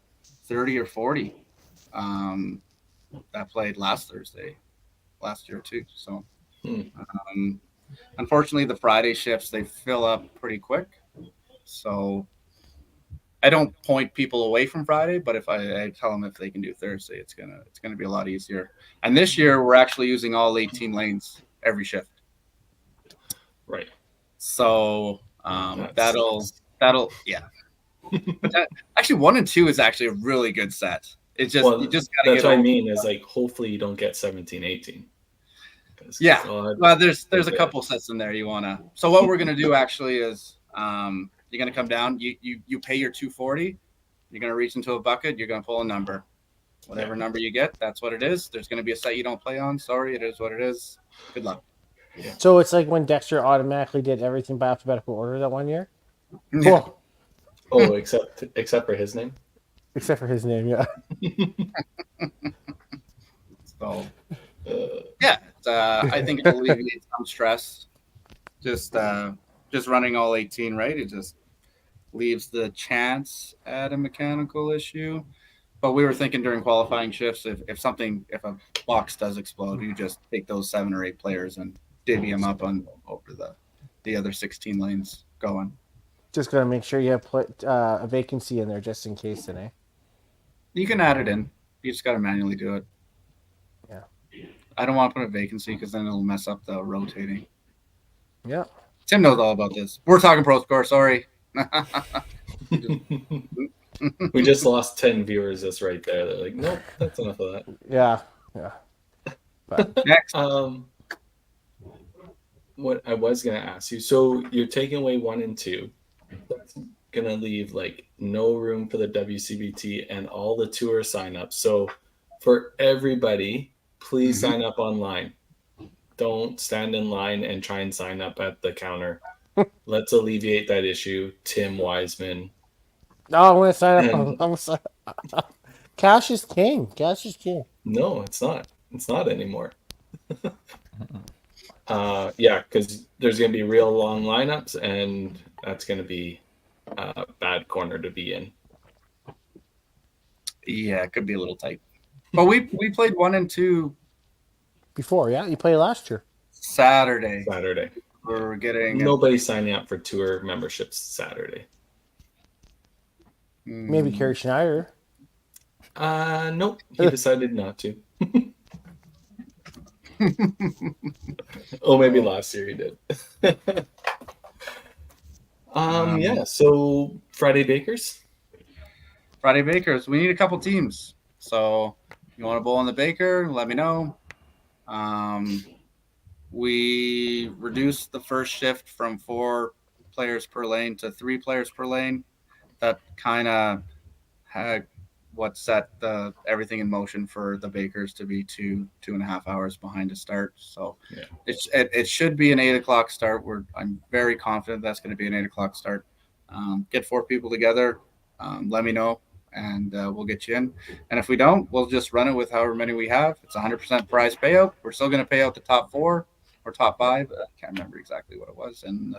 30 or 40. that played last year too. So, Hmm. unfortunately, the Friday shifts they fill up pretty quick. So, I don't point people away from Friday, but if I tell them if they can do Thursday, it's gonna be a lot easier. And this year, we're actually using all 18 lanes every shift. Right. So That that'll sucks. yeah. But actually, 1 and 2 is actually a really good set. It's just Well, you just gotta that's get what I over. mean is like hopefully you don't get 17, 18. 'Cause Yeah. God Well, there's a forbid. couple sets in there you wanna. So what we're gonna do actually is you're gonna come down. You pay your 240. You're gonna reach into a bucket. You're gonna pull a number. Whatever number you get, that's what it is. There's gonna be a set you don't play on. Sorry, it is what it is. Good luck. So it's like when Dexter automatically did everything by alphabetical order that one year. Yeah. Cool. Oh, except for his name. Except for his name, yeah. So yeah, I think it alleviates some stress. Just running all 18, right? It just leaves the chance at a mechanical issue. But we were thinking during qualifying shifts, if a box does explode, you just take those 7 or 8 players and divvy them up on over the other 16 lanes going. Just gotta make sure you have a vacancy in there just in case, then, eh? You can add it in. You just got to manually do it. Yeah. I don't want to put a vacancy because then it'll mess up the rotating. Yeah. Tim knows all about this. We're talking pro score. Sorry. We just lost 10 viewers just right there. They're like, nope, that's enough of that. Yeah. Yeah. But Next. What I was gonna ask you, so you're taking away 1 and 2. That's gonna leave like no room for the WCBT and all the tour signups. So for everybody, please sign up online. Don't stand in line and try and sign up at the counter. Let's alleviate that issue. Tim Wiseman. no, I'm gonna sign up. And- I'm gonna sign up. Cash is king. Cash is king. No, it's not. It's not anymore. Yeah, because there's going to be real long lineups, and that's going to be a bad corner to be in. Yeah, it could be a little tight. But we played 1 and 2 Before, yeah, you played last year. Saturday. We're getting Nobody's signing up for tour memberships Saturday. Maybe Kerry Schneider. Nope. He decided not to. Oh, maybe last year he did. Yeah. So Friday Bakers. Friday Bakers. We need a couple teams. So you want to bowl on the Baker? Let me know. We reduced the first shift from 4 players per lane to 3 players per lane. That kind of had what set everything in motion for the Bakers to be 2.5 hours behind to start. So Yeah. it should be an 8 o'clock start. I'm very confident that's going to be an 8 o'clock start. Get 4 people together. Let me know, and we'll get you in. And if we don't, we'll just run it with however many we have. It's 100% prize payout. We're still going to pay out the top 4 or top 5. I can't remember exactly what it was. And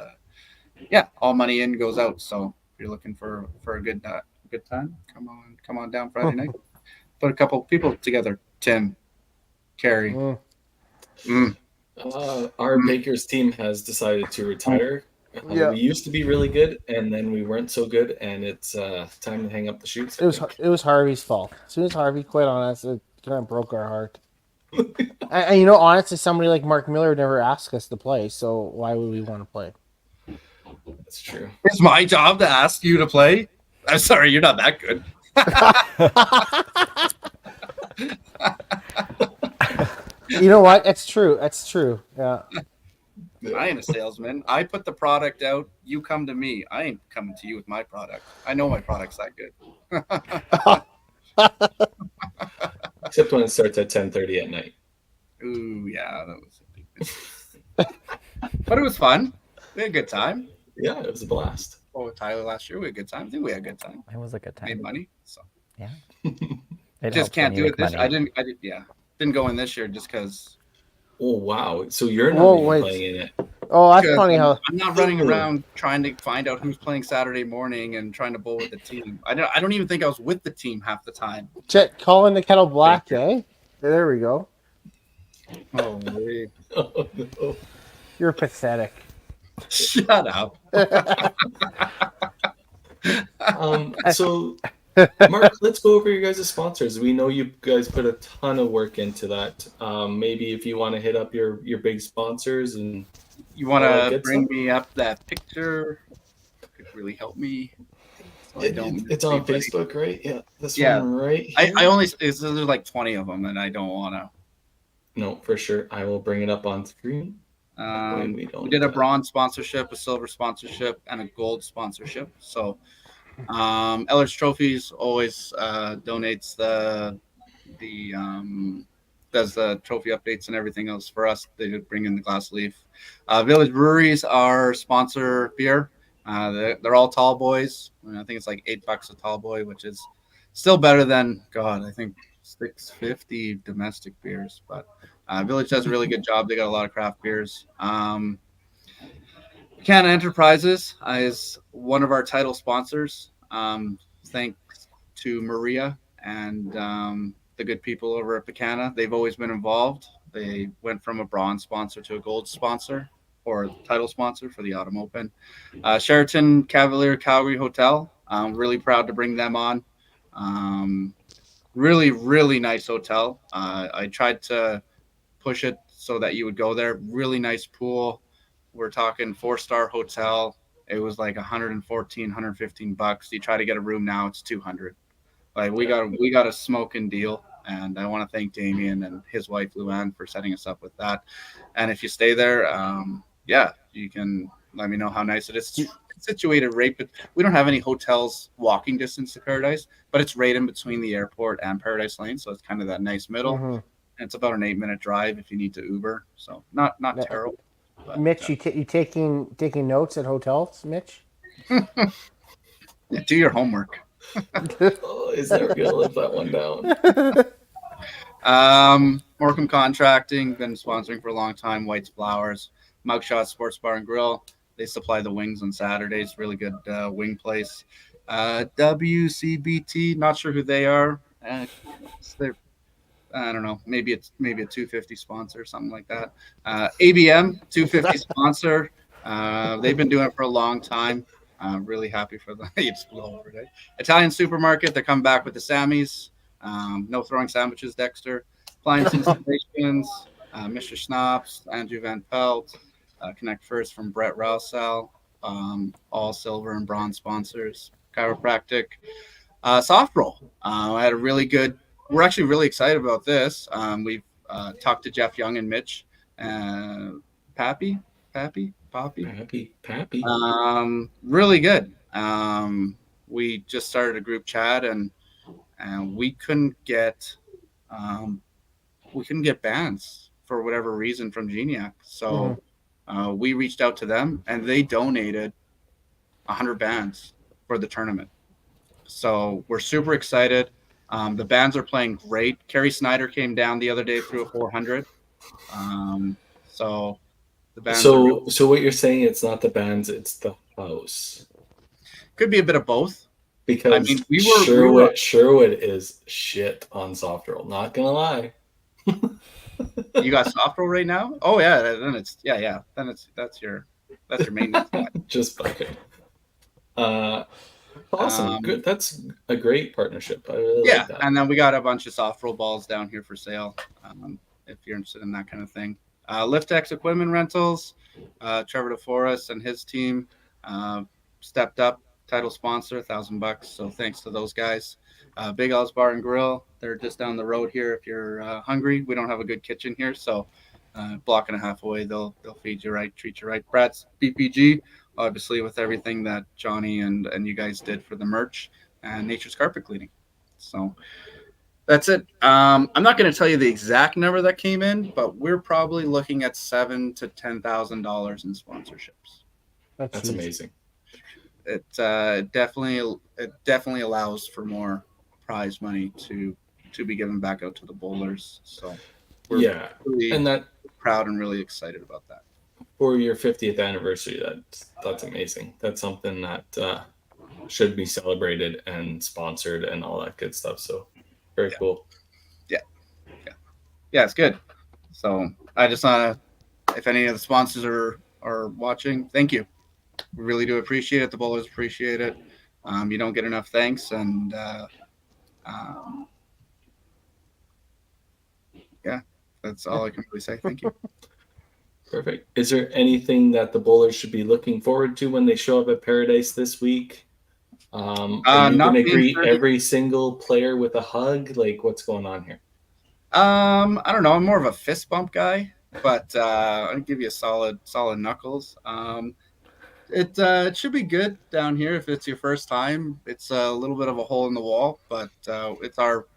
yeah, all money in goes out. So if you're looking for a good time, come on down Friday night. Put a couple people together. Tim, Carrie. Our Bakers team has decided to retire. Yeah. We used to be really good, and then we weren't so good, and it's time to hang up the shoots. It was Harvey's fault. As soon as Harvey quit on us, it kind of broke our heart. And you know, honestly, somebody like Mark Miller never asked us to play, so why would we want to play? That's true. It's my job to ask you to play. I'm sorry, you're not that good. You know what? It's true. It's true. Yeah. I ain't a salesman. I put the product out. You come to me. I ain't coming to you with my product. I know my product's that good. Except when it starts at 10:30 at night. Ooh, yeah, that was a big but it was fun. We had a good time. Yeah, it was a blast. Oh, with Tyler last year, we had a good time. I think we had a good time. It was a good time. Made money. So Yeah. It just helps can't when you do it make this. money. Didn't go in this year just because Oh wow! So you're not Whoa, even wait. playing in it. Oh, that's funny how. I'm not running around trying to find out who's playing Saturday morning and trying to bowl with the team. I don't even think I was with the team half the time. Chet calling the kettle black, eh? There we go. Oh, Oh, no. You're pathetic. shut up. So Mark, let's go over your guys' sponsors. We know you guys put a ton of work into that. Maybe if you want to hit up your big sponsors and You want all that to good bring stuff? me up that picture? Could really help me. So I don't miss It's on anybody. Facebook, right? Yeah, this Yeah. one right I here. only there's like 20 of them, and I don't want to. No, for sure. I will bring it up on screen. That way We don't, did a bronze sponsorship, a silver sponsorship, and a gold sponsorship. So Eller's Trophies always donates does the trophy updates and everything else for us. They did bring in the glass leaf. Village Breweries are sponsor beer. They're all tall boys. I think it's like $8 a tall boy, which is still better than I think $6.50 domestic beers. But Village does a really good job. They got a lot of craft beers. Canna Enterprises is one of our title sponsors. Thanks to Maria and the good people over at Pecana. They've always been involved. They went from a bronze sponsor to a gold sponsor or title sponsor for the Autumn Open. Sheraton Cavalier Calgary Hotel. I'm really proud to bring them on. Really, really nice hotel. I tried to push it so that you would go there. Really nice pool. We're talking 4-star hotel. It was like $114, $115. You try to get a room now, it's $200. Like we got a smoking deal, and I want to thank Damien and his wife Luann for setting us up with that. And if you stay there, you can let me know how nice it is. It's situated right, but we don't have any hotels walking distance to Paradise, but it's right in between the airport and Paradise Lane, so it's kind of that nice middle. Mhm. And it's about an 8-minute drive if you need to Uber, so not terrible. But, Mitch, you taking notes at hotels, Mitch? do your homework. Oh, is never gonna live that one down. Morecambe Contracting, been sponsoring for a long time. White's Flowers, Mugshot Sports Bar and Grill. They supply the wings on Saturdays. Really good wing place. WCBT, not sure who they are. They're I don't know. Maybe a 250 sponsor or something like that. ABM 250 sponsor. They've been doing it for a long time. Really happy for them. You just blow over it. Italian Supermarket. They're coming back with the Sammys. No throwing sandwiches, Dexter. Appliance Installations. Mr. Schnapps. Andrew Van Pelt. Connect First from Brett Rousell. All silver and bronze sponsors. Chiropractic. Soft Roll. I had a really good. We're actually really excited about this. We've talked to Jeff Young and Mitch. Pappy. Really good. We just started a group chat and we couldn't get bands for whatever reason from Geniac. So we reached out to them and they donated 100 bands for the tournament. So we're super excited. The bands are playing great. Kerry Snyder came down the other day through a 400. So the bands. So what you're saying? It's not the bands; it's the house. Could be a bit of both. Because I mean, Sherwood is shit on soft roll. Not gonna lie. You got soft roll right now? Oh yeah, then it's Then that's your maintenance guy. Just fucking. Awesome. Good. That's a great partnership. I really like that. And then we got a bunch of soft roll balls down here for sale. If you're interested in that kind of thing. Liftex Equipment Rentals, Trevor DeForest and his team stepped up, title sponsor, $1,000. So thanks to those guys. Big Al's Bar and Grill, they're just down the road here. If you're hungry, we don't have a good kitchen here, so block and a half away, they'll feed you right, treat you right. Brad's BPG, obviously with everything that Johnny and you guys did for the merch, and Nature's Carpet Cleaning. So that's it. I'm not going to tell you the exact number that came in, but we're probably looking at $7,000 to $10,000 in sponsorships. That's amazing. It definitely allows for more prize money to be given back out to the bowlers. So we're really and that proud and really excited about that. For your 50th anniversary, that's amazing. That's something that should be celebrated and sponsored and all that good stuff. So very cool. Yeah. yeah, it's good. So I just if any of the sponsors are watching, thank you. We really do appreciate it. The bowlers appreciate it. You don't get enough thanks, and yeah, that's all I can really say. Thank you. Perfect. Is there anything that the bowlers should be looking forward to when they show up at Paradise this week? Are you Not going to being greet 30 every single player with a hug? Like, what's going on here? I don't know. I'm more of a fist bump guy, but I'll give you a solid knuckles. It should be good down here if it's your first time. It's a little bit of a hole in the wall, but it's our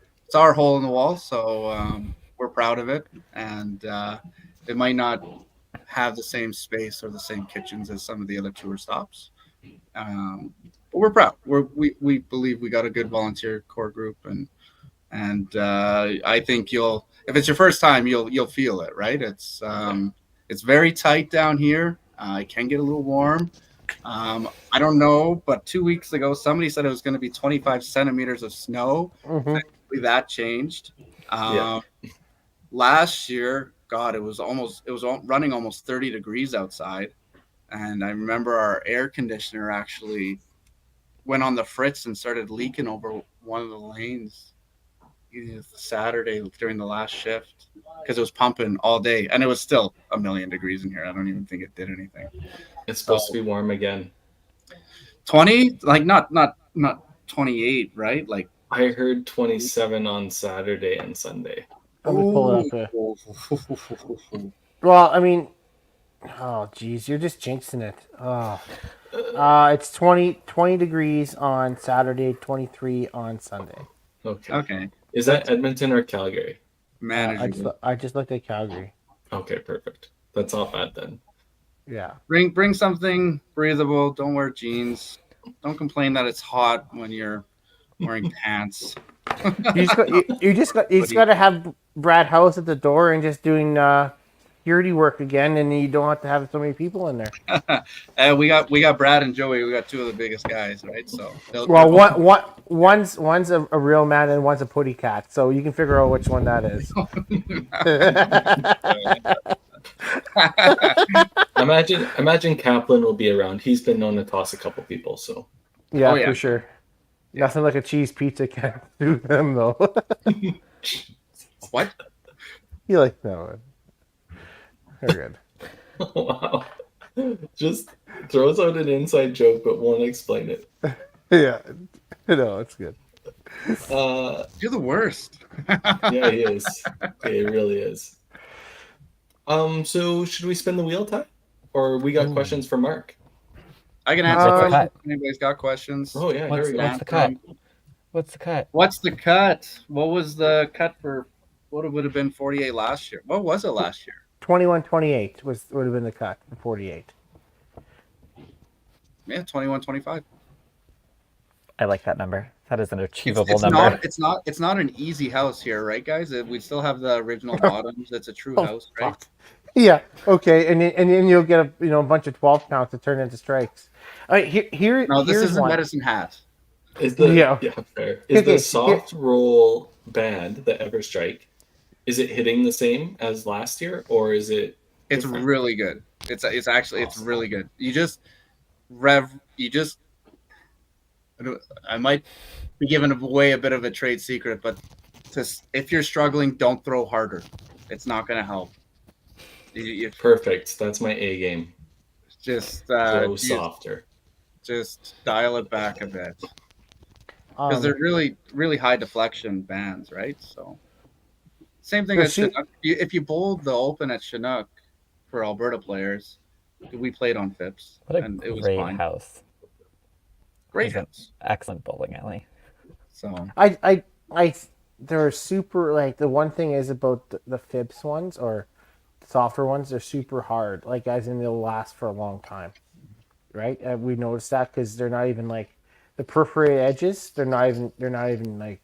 hole in the wall, so we're proud of it. And it might not have the same space or the same kitchens as some of the other tour stops, but we're proud. We believe we got a good volunteer core group, and I think if it's your first time, you'll feel it, right? It's very tight down here. It can get a little warm. I don't know, but 2 weeks ago, somebody said it was going to be 25 centimeters of snow. Mm-hmm. Thankfully, that changed. Last year, God, it was running almost 30 degrees outside, and I remember our air conditioner actually went on the fritz and started leaking over one of the lanes Saturday during the last shift because it was pumping all day, and it was still a million degrees in here. I don't even think it did anything. It's supposed to be warm again. 20, like not 28, right? Like I heard 27 on Saturday and Sunday. Let me pull it up. Well, I mean, oh geez, you're just jinxing it. Oh. It's 20 degrees on Saturday, 23 on Sunday. Okay. Is that Edmonton or Calgary? I just looked at Calgary. Okay, perfect. That's not bad then. Yeah. Bring something breathable. Don't wear jeans. Don't complain that it's hot when you're wearing pants. You just got to have Brad House at the door and just doing security work again, and you don't have to have so many people in there. We got Brad and Joey. We got two of the biggest guys, right? So one's a real man and one's a putty cat, so you can figure out which one that is. Imagine Kaplan will be around. He's been known to toss a couple people, so yeah, for sure. Nothing like a cheese pizza can do them though. What? You like no? They're good. Wow. Just throws out an inside joke but won't explain it. Yeah, no, it's good. You're the worst. Yeah, he is. He really is. So should we spin the wheel, Ty? Or we got questions for Mark? I can answer questions if anybody's got questions. Oh yeah, here we go. What's the cut? What's the cut? What was the cut for what it would have been 48 last year? What was it last year? 21-28 would have been the cut for 48. Yeah, 21-25. I like that number. That is an achievable number. It's not an easy house here, right, guys? We still have the original bottoms. It's a true house, right? Yeah. Okay, and then you'll get a bunch of 12 counts to turn into strikes. All right, here. No, this here's is a one. medicine hat. Is fair. Is the soft roll band, the Everstrike, is it hitting the same as last year, or is it? It's different? really good. It's actually awesome. It's really good. I might be giving away a bit of a trade secret, but if you're struggling, don't throw harder. It's not going to help. Perfect. That's my A game. Just throw softer. Just dial it back a bit. Because they're really, really high deflection bands, right? So same thing as Chinook. If you bowled the Open at Chinook for Alberta players, we played on Phipps, and it was fine. House. Great house. Excellent bowling alley. So they're super, like, the one thing is about the Phipps ones or softer ones, they're super hard, like, as in they'll last for a long time, right? We noticed that because they're not even like the perforated edges. They're not even like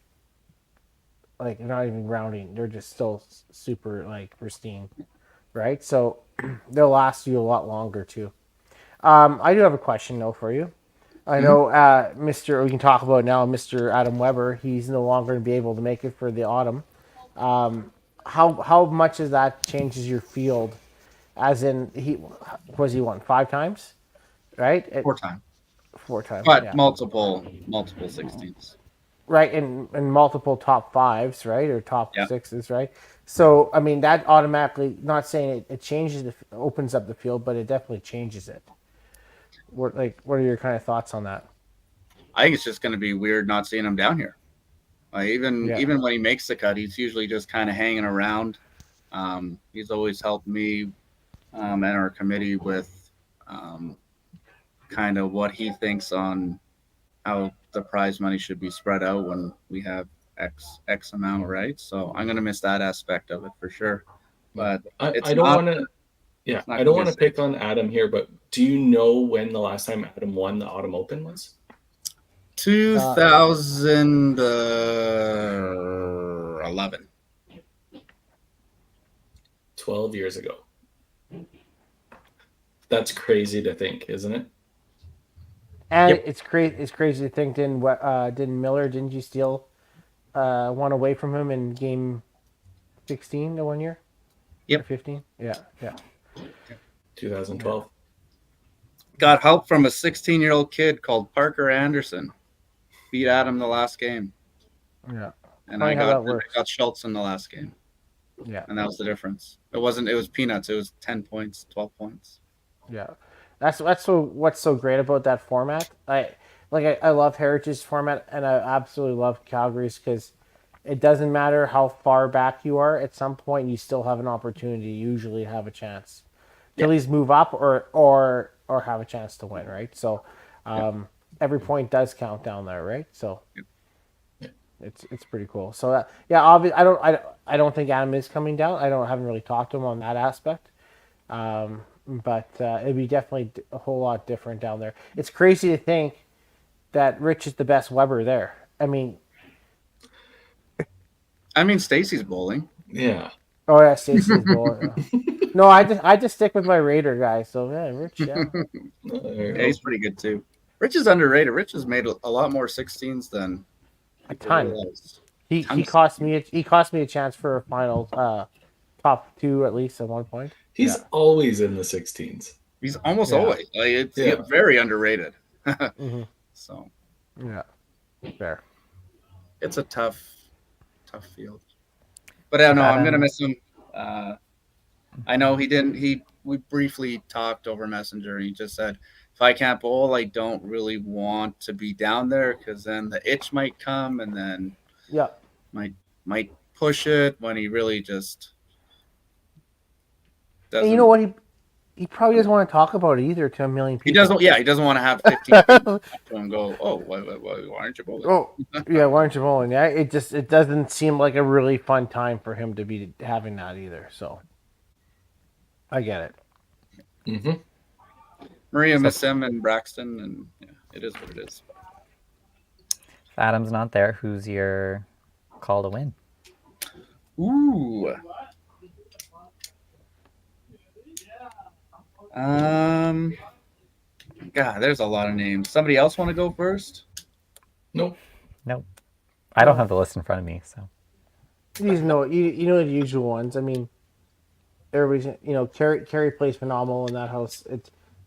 they're not even rounding. They're just still super like pristine, right? So they'll last you a lot longer too. I do have a question though for you. I know, we can talk about now, Mr. Adam Weber. He's no longer going to be able to make it for the autumn. how much of that changes your field? As in, he won 5 times, right? 4 times, 4 times, but yeah. multiple 16s. Right, and multiple top fives, right, or top Yeah. sixes, right? So I mean that automatically, not saying it changes opens up the field, but it definitely changes it. What are your kind of thoughts on that? I think it's just going to be weird not seeing him down here. Yeah. Even when he makes the cut, he's usually just kind of hanging around. He's always helped me and our committee with kind of what he thinks on how the prize money should be spread out when we have X amount, right? So I'm going to miss that aspect of it for sure. But I don't want to. Yeah, I don't want to pick on Adam here, but do you know when the last time Adam won the Autumn Open was? 2011. 12 years ago. That's crazy to think, isn't it? And Yep. it's crazy to think, didn't you steal one away from him in game 16 the one year? Yep. Or 15? Yeah. 2012. Got help from a 16-year-old kid called Parker Anderson. Beat Adam the last game. Yeah. And Funny I how that works. got Schultz in the last game. Yeah. And that was the difference. It was peanuts. It was 10 points, 12 points. Yeah. That's what's so great about that format. I love Heritage's format, and I absolutely love Calgary's because it doesn't matter how far back you are. At some point, you still have an opportunity. To usually have a chance to at least move up or have a chance to win. Right. So every point does count down there. Right. So it's pretty cool. So obviously, I don't think Adam is coming down. Haven't really talked to him on that aspect. But it'd be definitely a whole lot different down there. It's crazy to think that Rich is the best Weber there. I mean, Stacy's bowling. Yeah. Oh yeah, Stacey's bowling. No, I just stick with my Raider guy. So yeah, Rich. Yeah, Yeah, he's pretty good too. Rich is underrated. Rich has made a lot more 16s than a ton. realize. He cost me a chance for a final top 2 at least at one point. He's always in the 16s. He's almost always. It's very underrated. Mm-hmm. So yeah, fair. It's a tough field. But I don't know. I'm gonna miss him. I know he didn't. We briefly talked over Messenger. He just said, if I can't bowl, I don't really want to be down there because then the itch might come and then might push it when he really just doesn't. And you know what? He probably doesn't want to talk about it either to a million people. He doesn't. Yeah, he doesn't want to have 15 people and go, oh, why aren't you bowling? Oh, yeah, why aren't you bowling? Yeah, it doesn't seem like a really fun time for him to be having that either. So I get it. Mm-hmm. Maria miss him and Braxton, and it is what it is. If Adam's not there, who's your call to win? Ooh. God, there's a lot of names. Somebody else want to go first? Nope. I don't have the list in front of me, so. You know the usual ones. I mean, everybody's Kerry plays phenomenal in that house.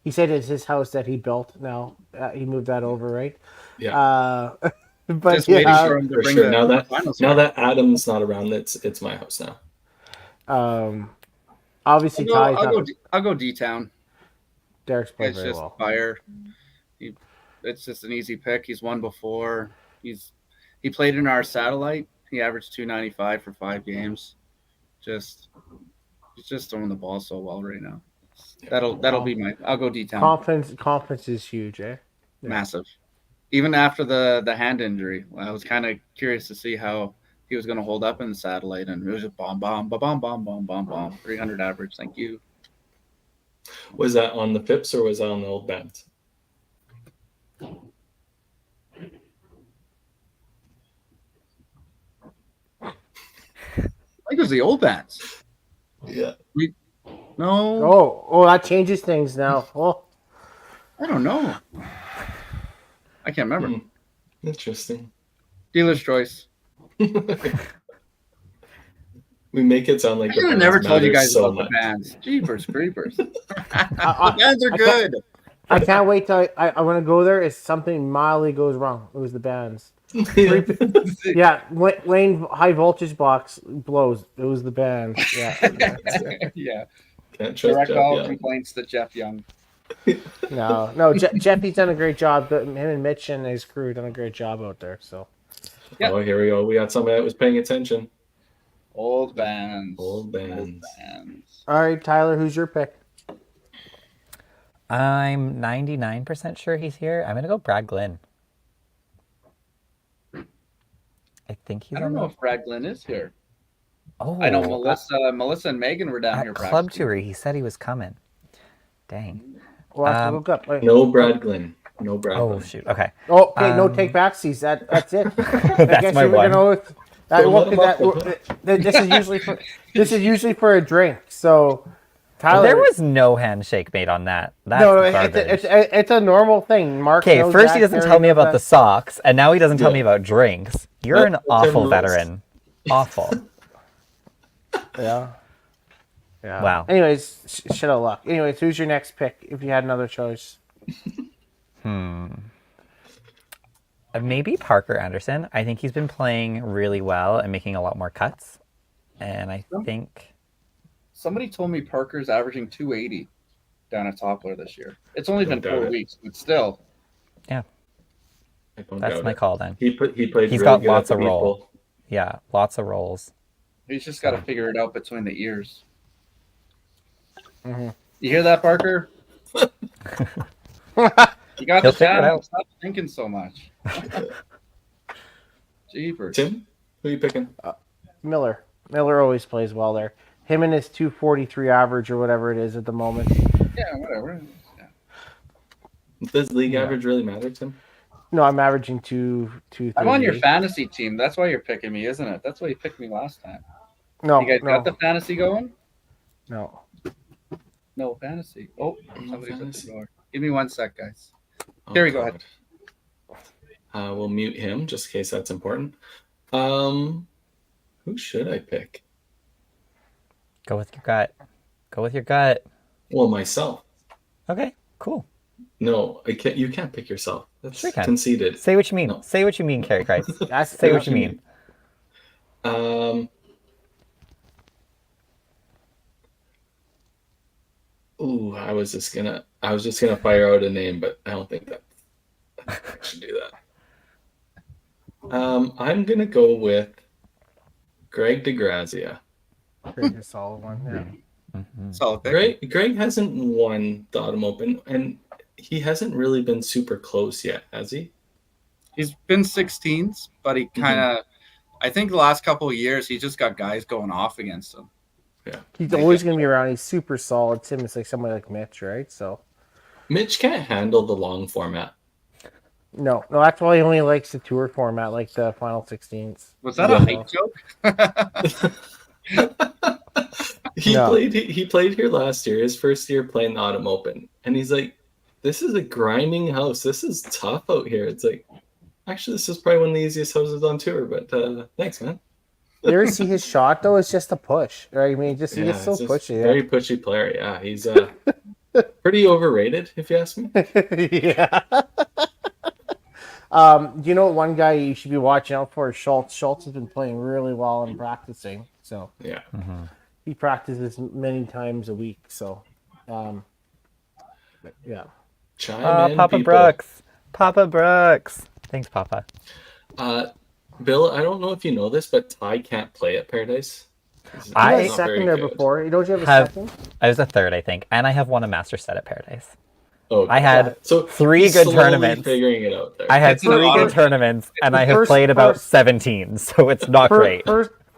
He said it's his house that he built. Now he moved that over, right? Yeah. But just waiting for him to bring sure. the finals. Now that Adam's not around, it's my house now. Obviously, I'll go D-Town. Derek's played It's very just well. fire. It's just an easy pick. He's won before. He played in our satellite. He averaged 295 for 5 games. He's just throwing the ball so well right now. That'll be I'll go D-Town. Confidence is huge, eh? Yeah. Massive. Even after the hand injury, I was kind of curious to see how he was going to hold up in the satellite, and it was just bomb, 300 average. Thank you. Was that on the Pips or was that on the old bands? I think it was the old bands. Yeah. No. Oh, that changes things now. Oh, I don't know. I can't remember. Interesting. Dealer's choice. We make it sound like I the should have bands never told you matter guys so about much. the bands. Jeepers creepers. The I- bands are I good. I can't wait till I want to go there. If something mildly goes wrong, it was the bands. Yeah. Yeah, Wayne High Voltage Box blows. It was the bands. Yeah. Yeah. Can't trust Direct Jeff all Young. complaints to Jeff Young. No. Jeffy's done a great job. Him and Mitch and his crew done a great job out there. So Yeah. Oh, here we go. We got somebody that was paying attention. Old bands. Old bands. bands. all right, Tyler, who's your pick? I'm 99% sure he's here. I'm gonna go Brad Glynn. I think he's I don't on know the. if Brad Glenn is here. Oh, I know Melissa and Megan were down at here. club practicing. tour. He said he was coming. Dang. We'll have to look up. Wait. No Brad Glynn. No Brad Oh Glynn. shoot. Okay. Oh, okay, no take backsies. That's it. That's my one. Don't let him up. This is usually for a drink. So, Tyler, There was no handshake made on that. That's no. garbage. It's a normal thing. Mark. Okay, knows first that, he doesn't Terry tell me knows about the that. socks, and now he doesn't tell Yeah. me about drinks. You're an That's awful rules. veteran. Awful. Yeah. Yeah. Wow. Anyways, shit out of luck. Anyways, who's your next pick if you had another choice? Maybe Parker Anderson. I think he's been playing really well and making a lot more cuts. And I think Somebody told me Parker's averaging 280 down at Toppler this year. It's only Don't been doubt 4 it. weeks, but still. yeah, I don't that's doubt my it. call then. He played. He's really got good lots at of the roll. Meatball. Yeah, lots of rolls. He's just got to figure it out between the ears. You hear that, Parker? You got He'll the figure it channel. out. Stop thinking so much. Jeepers. Tim, who are you picking? Miller. Miller always plays well there. Him and his 243 average or whatever it is at the moment. Yeah, whatever. Yeah. Does league average really matter, Tim? No, I'm averaging two. I'm on your fantasy team. That's why you're picking me, isn't it? That's why you picked me last time. No, You guys no, got the fantasy going? no. No fantasy. Oh, somebody's at fantasy. the door. Give me 1 sec, guys. Here we go. God. We'll mute him just in case that's important. Who should I pick? Go with your gut. Go with your gut. Well, myself. Okay, cool. No, I can't. You can't pick yourself. That's Sure can. conceded. Say what you mean. No. Say what you mean, Carrie Kreitz. That's Say what you mean. Ooh, I was just gonna fire out a name, but I don't think that I should do that. I'm gonna go with Greg DeGrazia. a solid one. Yeah. Solid pick. Greg hasn't won the Autumn Open, and he hasn't really been super close yet, has he? He's been 16s, but he kind of, I think the last couple of years, he just got guys going off against him. Yeah. He's always going to be around. He's super solid. Tim is like somebody like Mitch, right? So Mitch can't handle the long format. no, that's why he only likes the tour format, like the final 16s. Was that a height joke? He No. played here last year, his first year playing the Autumn Open, and he's like, "This is a grinding house. This is tough out here." It's like, actually, this is probably one of the easiest houses on tour. But thanks, man. You ever see his shot though? It's just a push, right? I mean, he gets so it's just pushy. very pushy player. Yeah, he's pretty overrated, if you ask me. Yeah. You know, one guy you should be watching out for is Schultz. Schultz has been playing really well and practicing. So Yeah. he practices many times a week. So, yeah. Chime in, Papa people. Brooks. Papa Brooks. Thanks, Papa. Bill, I don't know if you know this, but Ty can't play at Paradise. He's I- You not had a second very there good. before. Don't you have a Have- second? I was a third, I think, and I have won a master set at Paradise. Oh, I had so 3 he's good slowly tournaments. Figuring it out there. I had It's an 3 honor. good tournaments, and I have First- played about first- 17, so it's not great.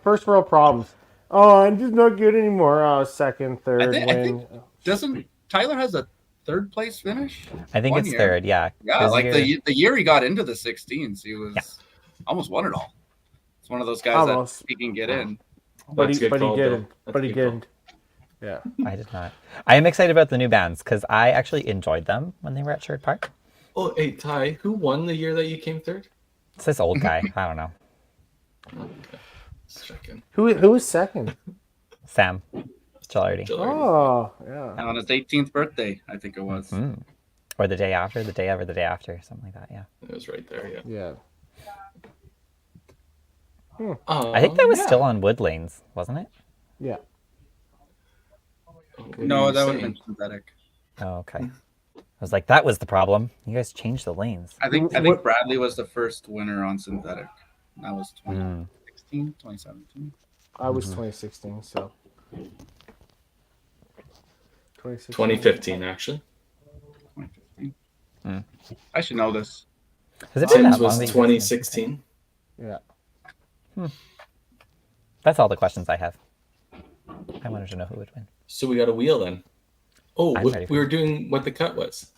First world problems. Oh, I'm just not good anymore. Oh, second, third, I win. Doesn't Tyler has a third place finish? I think 1 it's year. third, yeah. Yeah, This like year- the year he got into the 16s, he was almost won it all. It's one of those guys Almost. that he can get in. But That's he a good call, Bill. didn't. That's But a he good call. didn't. Yeah. I did not. I am excited about the new bands because I actually enjoyed them when they were at Sherwood Park. Oh, hey, Ty, who won the year that you came third? It's this old guy. I don't know. Second. Who was second? Sam Gilardi. Oh, yeah. And on his 18th birthday, I think it was. Or the day after, the day of, or the day after, something like that. Yeah. It was right there. Yeah. Yeah. I think that was still on Wood Lanes, wasn't it? Yeah. What No, are you that would have saying? been synthetic. Oh, okay. I was like, that was the problem. You guys changed the lanes. I think Bradley was the first winner on synthetic. That was 2016, 2017. I was 2016, so. 2015, actually. 2015. I should know this. Has it been Tim's that long? was that you guys- 2016. Yeah. That's all the questions I have. I wanted to know who would win. So we got a wheel then. Oh, I'm ready for we were doing what the cut was.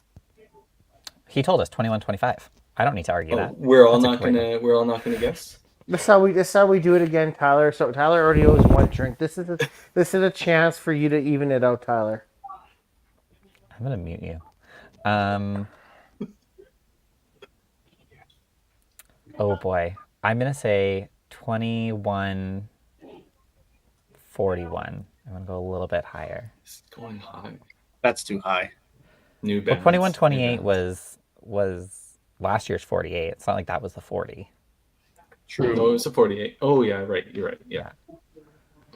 He told us 21-25. I don't need to argue Oh, that. we're all That's a not great gonna guess. That's how we do it again, Tyler. So Tyler already owes one drink. This is a chance for you to even it out, Tyler. I'm gonna mute you. Oh boy, I'm gonna say 21-41. I'm gonna go a little bit higher. It's going high. That's too high. New Well, bands. 21-28 was last year's 48. It's not like that was the 40. True. No, it was a 48. Oh yeah, right. You're right. Yeah.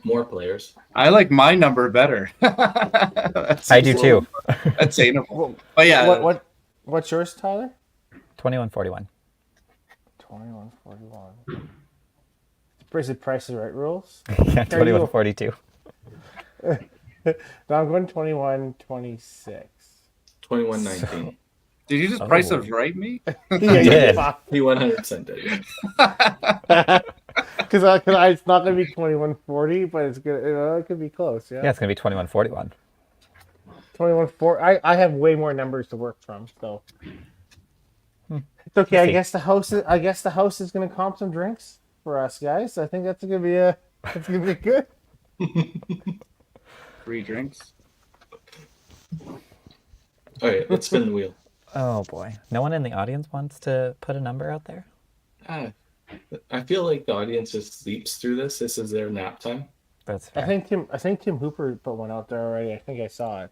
More players. I like my number better. I do too. Attainable. But yeah, What's yours, Tyler? 21-41. 21-41. Is it Price is Right rules? Yeah, 21-42. No, I'm going 21-26. 21-19. did you just price of right me? Yeah, did. He 100% did. Yeah. Because it's not going to be 21-40, but it's good. It could be close. Yeah. Yeah, it's gonna be 21-41. 21-4. I have way more numbers to work from, so it's okay. I guess the host is going to comp some drinks for us guys. I think that's gonna be good. Free drinks. All right, let's spin the wheel. Oh boy, no one in the audience wants to put a number out there. I feel like the audience just sleeps through this. This is their nap time. That's fair. I think Tim Hooper put one out there already. I think I saw it.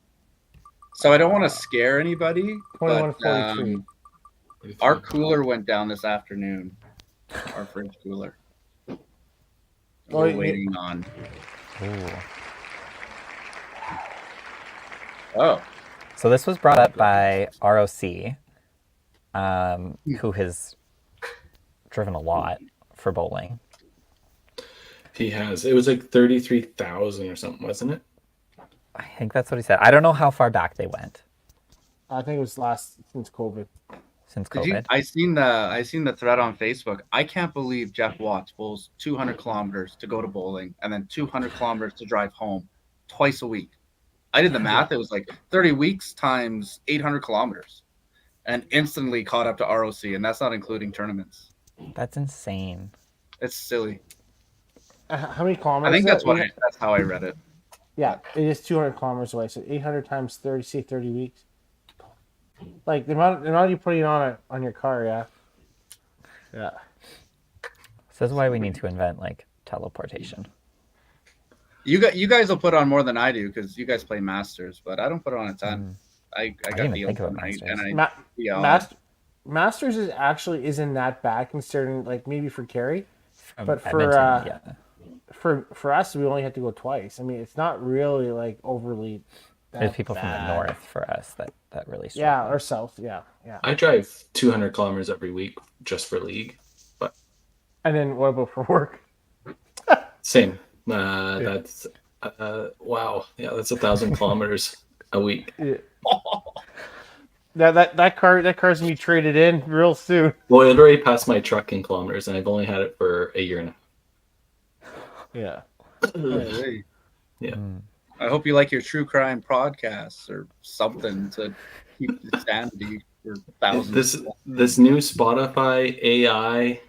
So I don't want to scare anybody, but 21-43. our cooler went down this afternoon. Our fridge cooler. We're waiting on. Ooh. Oh, So this was brought up by ROC, who has driven a lot for bowling. He has. It was like 33,000 or something, wasn't it? I think that's what he said. I don't know how far back they went I think it was since COVID. since did COVID. you? I seen the thread on Facebook. I can't believe Jeff Watts bowls 200 kilometers to go to bowling and then 200 kilometers to drive home twice a week. I did the math. It was like 30 weeks times 800 kilometers, and instantly caught up to ROC, and that's not including tournaments. That's insane. It's silly. How many kilometers? I think is that? that's how I read it. Yeah, it is 200 kilometers away. So 800 times 30, say 30 weeks. Like the amount you putting on your car, yeah. Yeah. So this is why we need to invent like teleportation. You guys will put on more than I do because you guys play Masters, but I don't put on a ton. I got didn't the even think about open, Masters. Masters isn't that bad considering like maybe for Kerry, From but for Edmonton, for us we only had to go twice. I mean it's not really like overly. There's people from bad. the north for us that really struggle. Yeah, or south. Yeah. I drive 200 kilometers every week just for league, but And then what about for work? same. That's wow. Yeah, that's 1,000 kilometers a week. Yeah. That car's gonna be traded in real soon. Well, it already passed my truck in kilometers, and I've only had it for a year and a Yeah. half. Yeah. I hope you like your true crime podcasts or something to keep the sanity for thousands. Mm. This new Spotify AI,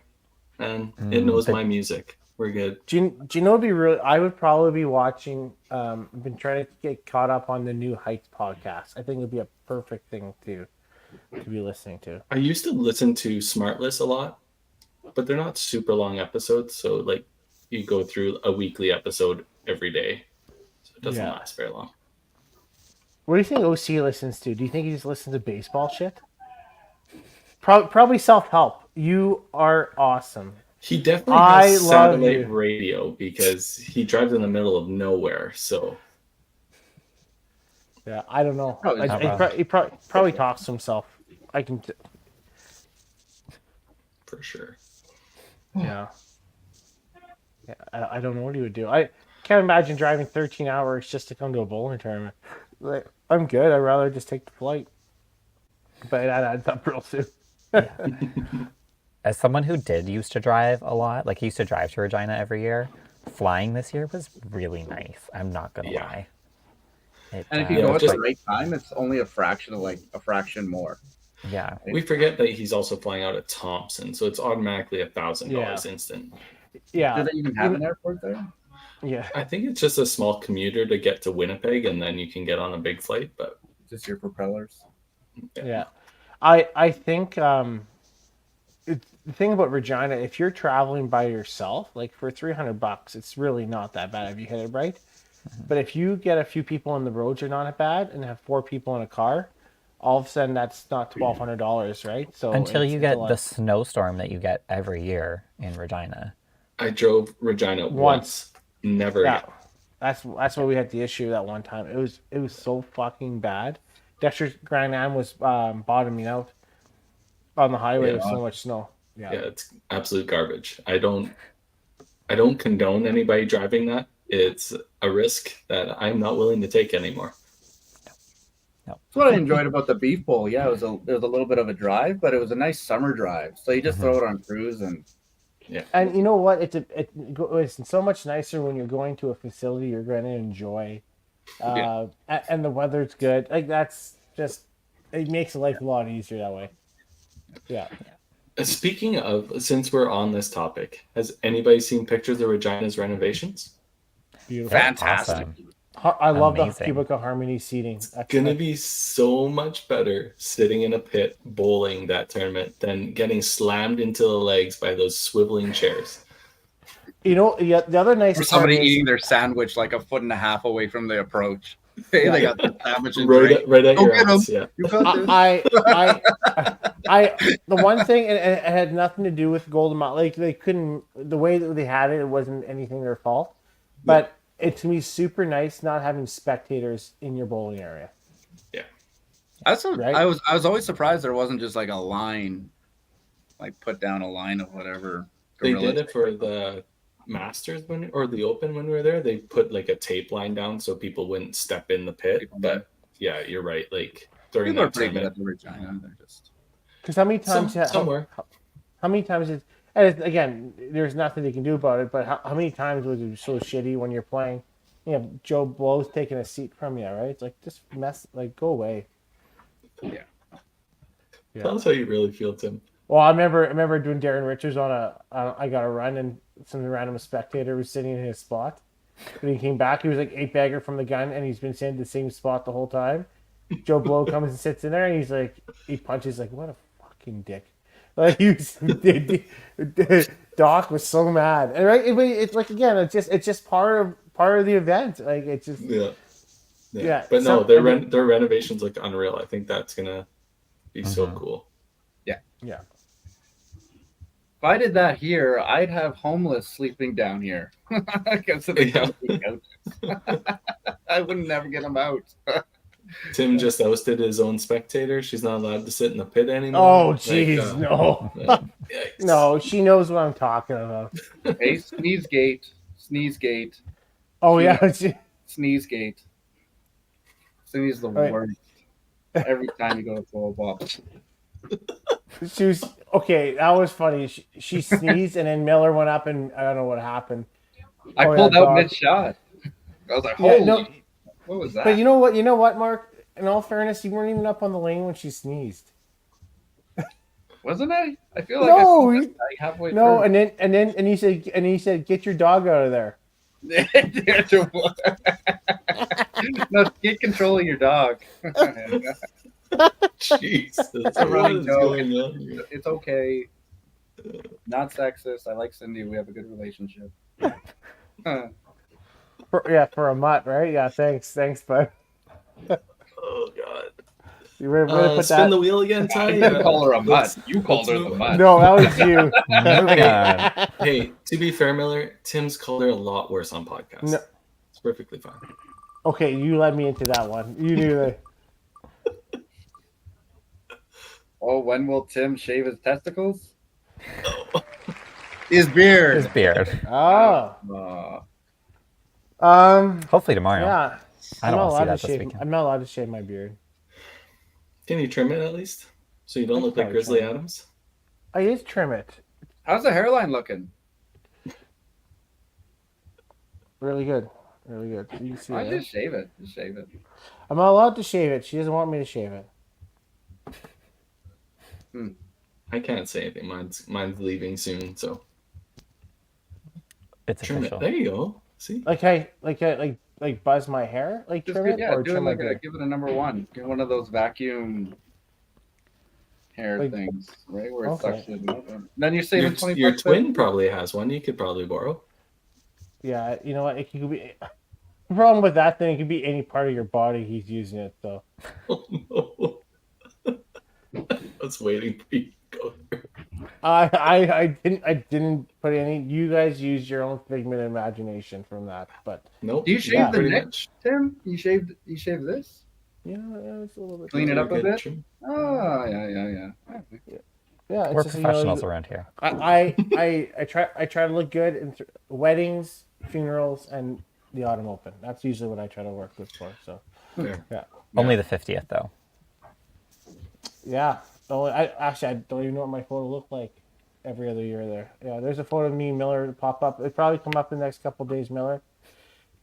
and it knows my music. We're good. Do you know? It'd be really. I would probably be watching. Been trying to get caught up on the new Heights podcast. I think it'd be a perfect thing to be listening to. I used to listen to Smartless a lot, but they're not super long episodes. So like you go through a weekly episode every day, so it doesn't Yeah. last very long. What do you think OC listens to? Do you think he just listens to baseball shit? Probably self-help. You are awesome. He definitely I has love satellite you. radio because he drives in the middle of nowhere. So Yeah, I don't know. Probably not. He probably talks to himself. I can. for sure. Yeah. Yeah, I don't know what he would do. I can't imagine driving 13 hours just to come to a bowling tournament. Like, I'm good. I'd rather just take the flight. But that adds up real soon. As someone who did used to drive a lot, like he used to drive to Regina every year, flying this year was really nice. I'm not gonna Yeah. lie. It, And if you Yeah, go at just- the right time, it's only a fraction more. yeah, We forget that he's also flying out of Thompson, so it's automatically $1,000 instant. Yeah. Do they even have an airport there? Yeah. I think it's just a small commuter to get to Winnipeg, and then you can get on a big flight. But Just your propellers. Yeah. I think the thing about Regina, if you're traveling by yourself, like for $300, it's really not that bad if you hit it right. But if you get a few people on the roads, you're not bad, and have 4 people in a car, all of a sudden that's not $1,200, right? So until you it's get a lot. the snowstorm that you get every year in Regina. I drove Regina once, never Yeah, again. that's why we had the issue that one time. It was so fucking bad. Dexter Grand Am was bottoming out on the highway with so much snow. Yeah, it's absolute garbage. I don't condone anybody driving that. It's a risk that I'm not willing to take anymore. That's what I enjoyed about the Beef Bowl. Yeah, it was a little bit of a drive, but it was a nice summer drive. So you just throw it on cruise and And you know what? It's so much nicer when you're going to a facility you're going to enjoy, and the weather's good. Like that's just it makes life a lot easier that way. Yeah. Speaking of, since we're on this topic, has anybody seen pictures of Regina's renovations? Beautiful. fantastic. Awesome. I love Amazing. the Cubica Harmony seating. That's Gonna be so much better sitting in a pit bowling that tournament than getting slammed into the legs by those swiveling chairs. You know, yeah, the other nice Or part somebody is, eating their sandwich like a foot and a half away from the approach. Hey, they got the sandwich and Right drink. at Go your get 'em. ass, yeah. You got this. I the one thing, and it had nothing to do with Golden Mile. Like they couldn't, the way that they had it, it wasn't anything their fault. But it's gonna be super nice not having spectators in your bowling area. Right? I was always surprised there wasn't just like a line, like put down a line of whatever. They Gorilla did it for the Masters or the Open when we were there. They put like a tape line down so people wouldn't step in the pit. But yeah, you're right. Like during People are that pretty good tournament, at the Regina. They're just Because how many times? somewhere. How many times is? And again, there's nothing they can do about it. But how many times was it so shitty when you're playing? You know, Joe Blow's taking a seat from you, right? It's like just go away. yeah. Tell us how you really feel, Tim. Well, I remember doing Darren Richards on I got a run, and some random spectator was sitting in his spot. When he came back, he was like 8-bagger from the gun, and he's been sitting in the same spot the whole time. Joe Blow comes and sits in there, and he punches like, what a fucking dick. Like Doc was so mad, and right, it's like again, it's just part of the event. Like it's just Yeah. But no, their renovations look unreal. I think that's gonna be so cool. yeah. If I did that here, I'd have homeless sleeping down here. Yeah. I would never get them out. Tim just ousted his own spectator. She's not allowed to sit in the pit anymore. Oh Like, jeez, no, yikes. no. She knows what I'm talking about. Hey, sneeze gate. Oh yeah, Sneeze gate. Sneeze the Right. worst. Every time you go to throw a ball. she was okay. That was funny. She sneezed, and then Miller went up, and I don't know what happened. I Oh, yeah, pulled out dog. mid shot. I was like, Yeah, holy, no, what was that? but you know what, Mark? In all fairness, you weren't even up on the lane when she sneezed. Wasn't I? I feel like No, I you- pulled that halfway No, through. and he said, get your dog out of there. No, get control of your dog. Jeez. That's a running what is joke. going on here? It's okay. Not sexist. I like Cindy. We have a good relationship. For a mutt, right? Yeah, thanks, bud. Oh god. You ready to put Spin that? the wheel again, I Ty. didn't call her a Let's- mutt. You called her let's the move- mutt. No, that was you. Moving on. Hey, to be fair, Miller, Tim's called her a lot worse on podcasts. No. It's perfectly fine. Okay, you led me into that one. You knew that. Oh, when will Tim shave his testicles? His beard. His beard. Oh. Hopefully tomorrow. Yeah. I don't want to see that this shave. weekend. I'm not allowed to shave my beard. Can you trim it at least? So you don't look like probably Grizzly can. Adams? I just trim it. How's the hairline looking? Really good. Really good. You can see I it. just shave it. Just shave it. I'm not allowed to shave it. She doesn't want me to shave it. I can't say anything. Mine's leaving soon, so It's trim official. it. There you go. See? Like buzz my hair, like Just trim it, yeah, or do it trim like my a, beard. give it a number one. Get one of those vacuum hair Like- things, right? Where it Okay. sucks it up. Then you're saving Your, 20 your bucks twin probably has one. You could probably borrow. Yeah, you know what? It could be. The problem with that thing, it could be any part of your body he's using it though. Oh no. I was waiting for you to go there. I didn't put any. You guys use your own figment of imagination from that, but Nope. Do you shave Yeah. the Pretty neck, much. Tim? You shaved this? yeah, it's a little bit. Clean it up a Good bit? trim. Oh, yeah. Yeah, it's We're just, professionals around here. I try to look good in weddings, funerals, and the autumn open. That's usually what I try to work with for. So Fair. Only the 50th, though. yeah. I don't even know what my photo looked like every other year there. Yeah, there's a photo of me and Miller pop up. It'll probably come up in the next couple of days, Miller,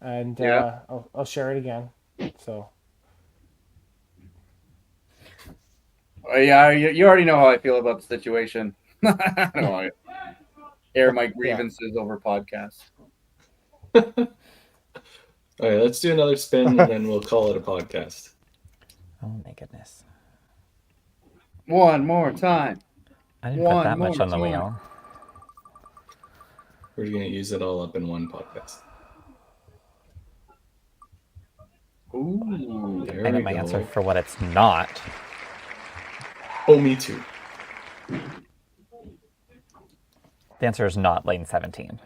and Yeah. I'll share it again. So Oh, yeah, you already know how I feel about the situation. I don't want to air my grievances over podcasts. All right, let's do another spin and then we'll call it a podcast. Oh my goodness. One more time. I didn't One put that much more on the time. wheel. We're going to use it all up in one podcast. Ooh. There I know we my go. answer for what it's not. Oh, me too. The answer is not lane 17.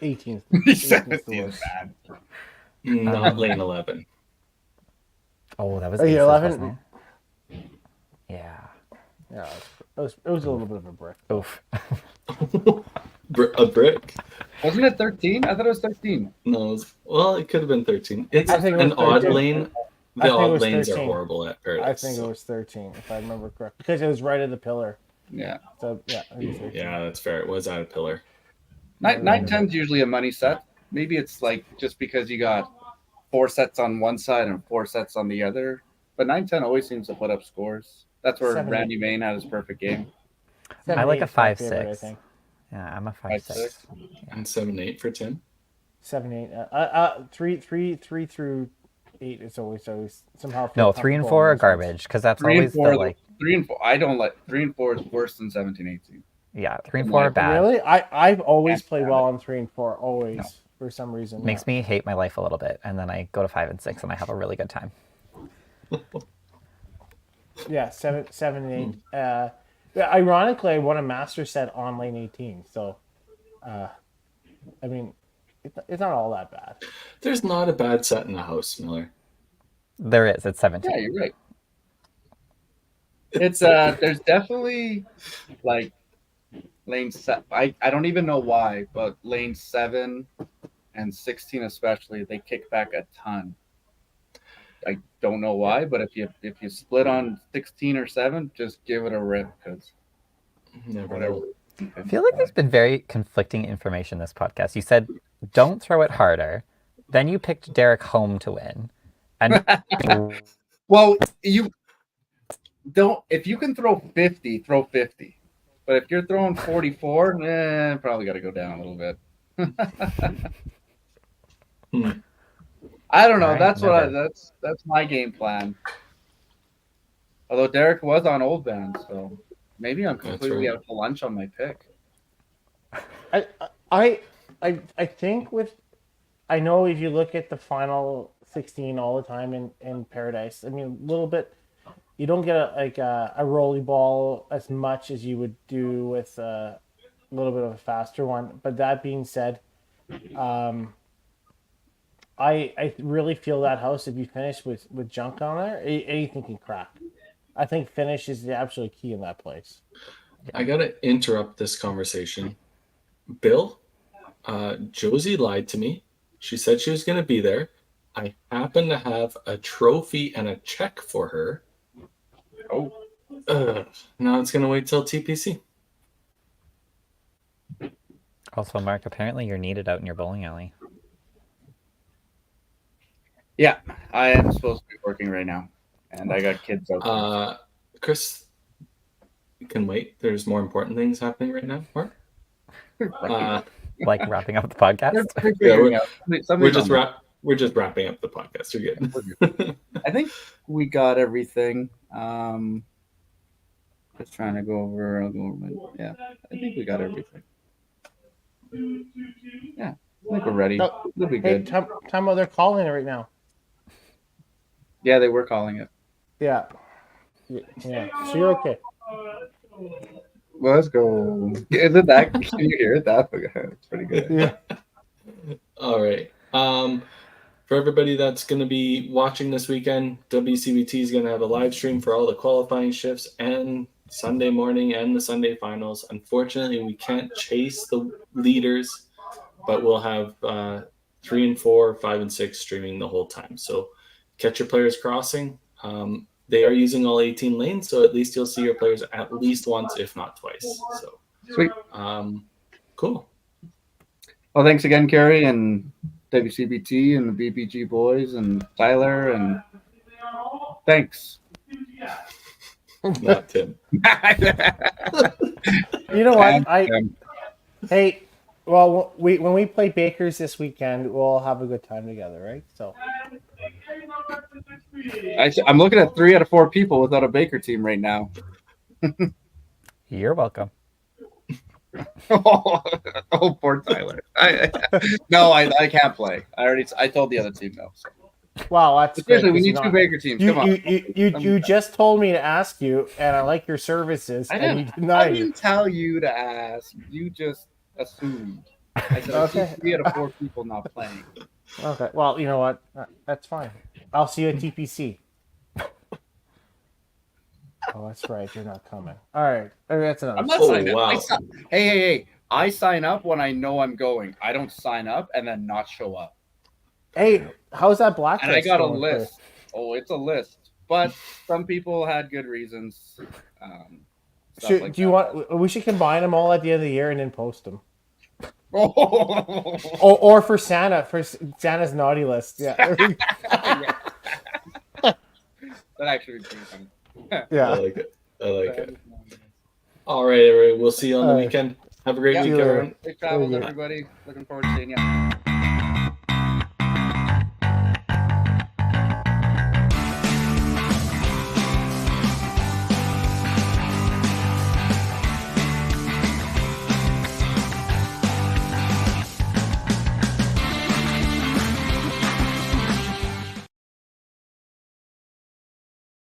18th. 17 is bad. Not lane 11. Oh, that was Oh, yeah, aces, 11? wasn't it? Yeah. Yeah, it was a little bit of a brick. Oof. A brick? Wasn't it 13? I thought it was 13. No, it could have been 13. It's I think it an was odd 13. lane. I The think it odd was lanes 13. are horrible at I Paradise. think it so- was 13, if I remember correctly, because it was right at the pillar. Yeah. So yeah, I think it was 13. Yeah, that's fair. It was at a pillar. 9-10's usually a money set. Maybe it's like just because you got 4 sets on one side and 4 sets on the other. But 9-10 always seems to put up scores. That's where 7-8. Randy Main had his perfect game. I like 7-8 a is my 5-6. favorite, I think. Yeah, I'm a 5-6. 5-6. And 7-8 for Tim. 7-8. 3 through 8 is always somehow. No, 3 and 4 are garbage because that's 3 and always 4. the like. 3 and 4. I don't like 3 and 4 is worse than 17-18. Yeah, 3 and 4 are bad. Really, I've always Can't played stand well on 3 and 4. Always, for some reason. Makes me hate my life a little bit, and then I go to 5 and 6, and I have a really good time. Yeah, 7 and 8. Yeah, ironically, I won a master set on lane 18. So, I mean, it's not all that bad. There's not a bad set in the house, Miller. There is. It's 17. Yeah, you're right. It's there's definitely like lane 7. I don't even know why, but lane 7 and 16 especially, they kick back a ton. I don't know why, but if you split on 16 or 7, just give it a rip because Never whatever. know. I feel like there's been very conflicting information this podcast. You said, don't throw it harder. Then you picked Derek home to win. And Well, you don't. If you can throw 50, throw 50. But if you're throwing 44, probably got to go down a little bit. I don't know. All right, That's what never. that's my game plan. Although Derek was on old band, so maybe I'm completely right. out to lunch on my pick. I I think I know if you look at the final 16 all the time in Paradise, I mean, a little bit, you don't get a rolly ball as much as you would do with a little bit of a faster one. But that being said, I really feel that house, if you finish with junk on there, anything can crack. I think finish is the absolute key in that place. I gotta interrupt this conversation. Bill, Josie lied to me. She said she was gonna be there. I happen to have a trophy and a check for her. Oh, Now it's gonna wait till TPC. Also, Mark, apparently you're needed out in your bowling alley. yeah. I am supposed to be working right now, and I got kids out there. Chris, you can wait. There's more important things happening right now. Mark? Like wrapping up the podcast. We're just wrapping up the podcast. You're good. I think we got everything. Just trying to go over. I'll go over. Yeah, I think we got everything. Yeah, I think we're ready. Oh, We'll be Hey, good. time they're calling it right now. Yeah, they were calling it. Yeah. Yeah. So you're okay. Let's go. Is it that? Can you hear it? That's pretty good. Yeah. All right. For everybody that's going to be watching this weekend, WCBT is going to have a live stream for all the qualifying shifts and Sunday morning and the Sunday finals. Unfortunately, we can't chase the leaders, but we'll have 3 and 4, 5 and 6 streaming the whole time. So catch your players crossing. They are using all 18 lanes, so at least you'll see your players at least once, if not twice. So Sweet. Cool. Well, thanks again, Carrie, and WCBT and the BPG boys and Tyler, and thanks. Not Tim. You know what? Hey, well, when we play Bakers this weekend, we'll have a good time together, right? So I'm looking at 3 out of 4 people without a Baker team right now. You're welcome. Oh, poor Tyler. I can't play. I told the other team no. So. wow, that's Seriously, great, we 'cause need you're 2 not- Baker teams. Come on. You just told me to ask you, and I like your services, I and you didn't, I denied it. didn't tell you to ask. You just assumed. I said I see Okay. 3 out of 4 people not playing. Okay, well, you know what? That's fine. I'll see you at TPC. Oh, that's right. You're not coming. All right. That's another. I'm not Oh, signing wow. up. Hey. I sign up when I know I'm going. I don't sign up and then not show up. Hey, how's that blacklist? And I got a going, Chris? list. Oh, it's a list. But some people had good reasons. Stuff like Do you want? We should combine them all at the end of the year and then post them. that. Or for Santa's naughty list. Yeah. That actually would be funny. I Yeah. like it. All right, everybody. We'll see you on the All right. weekend. Have a great Yeah. week, See you later. everyone. Safe travels, Yeah. everybody. Looking forward to seeing you.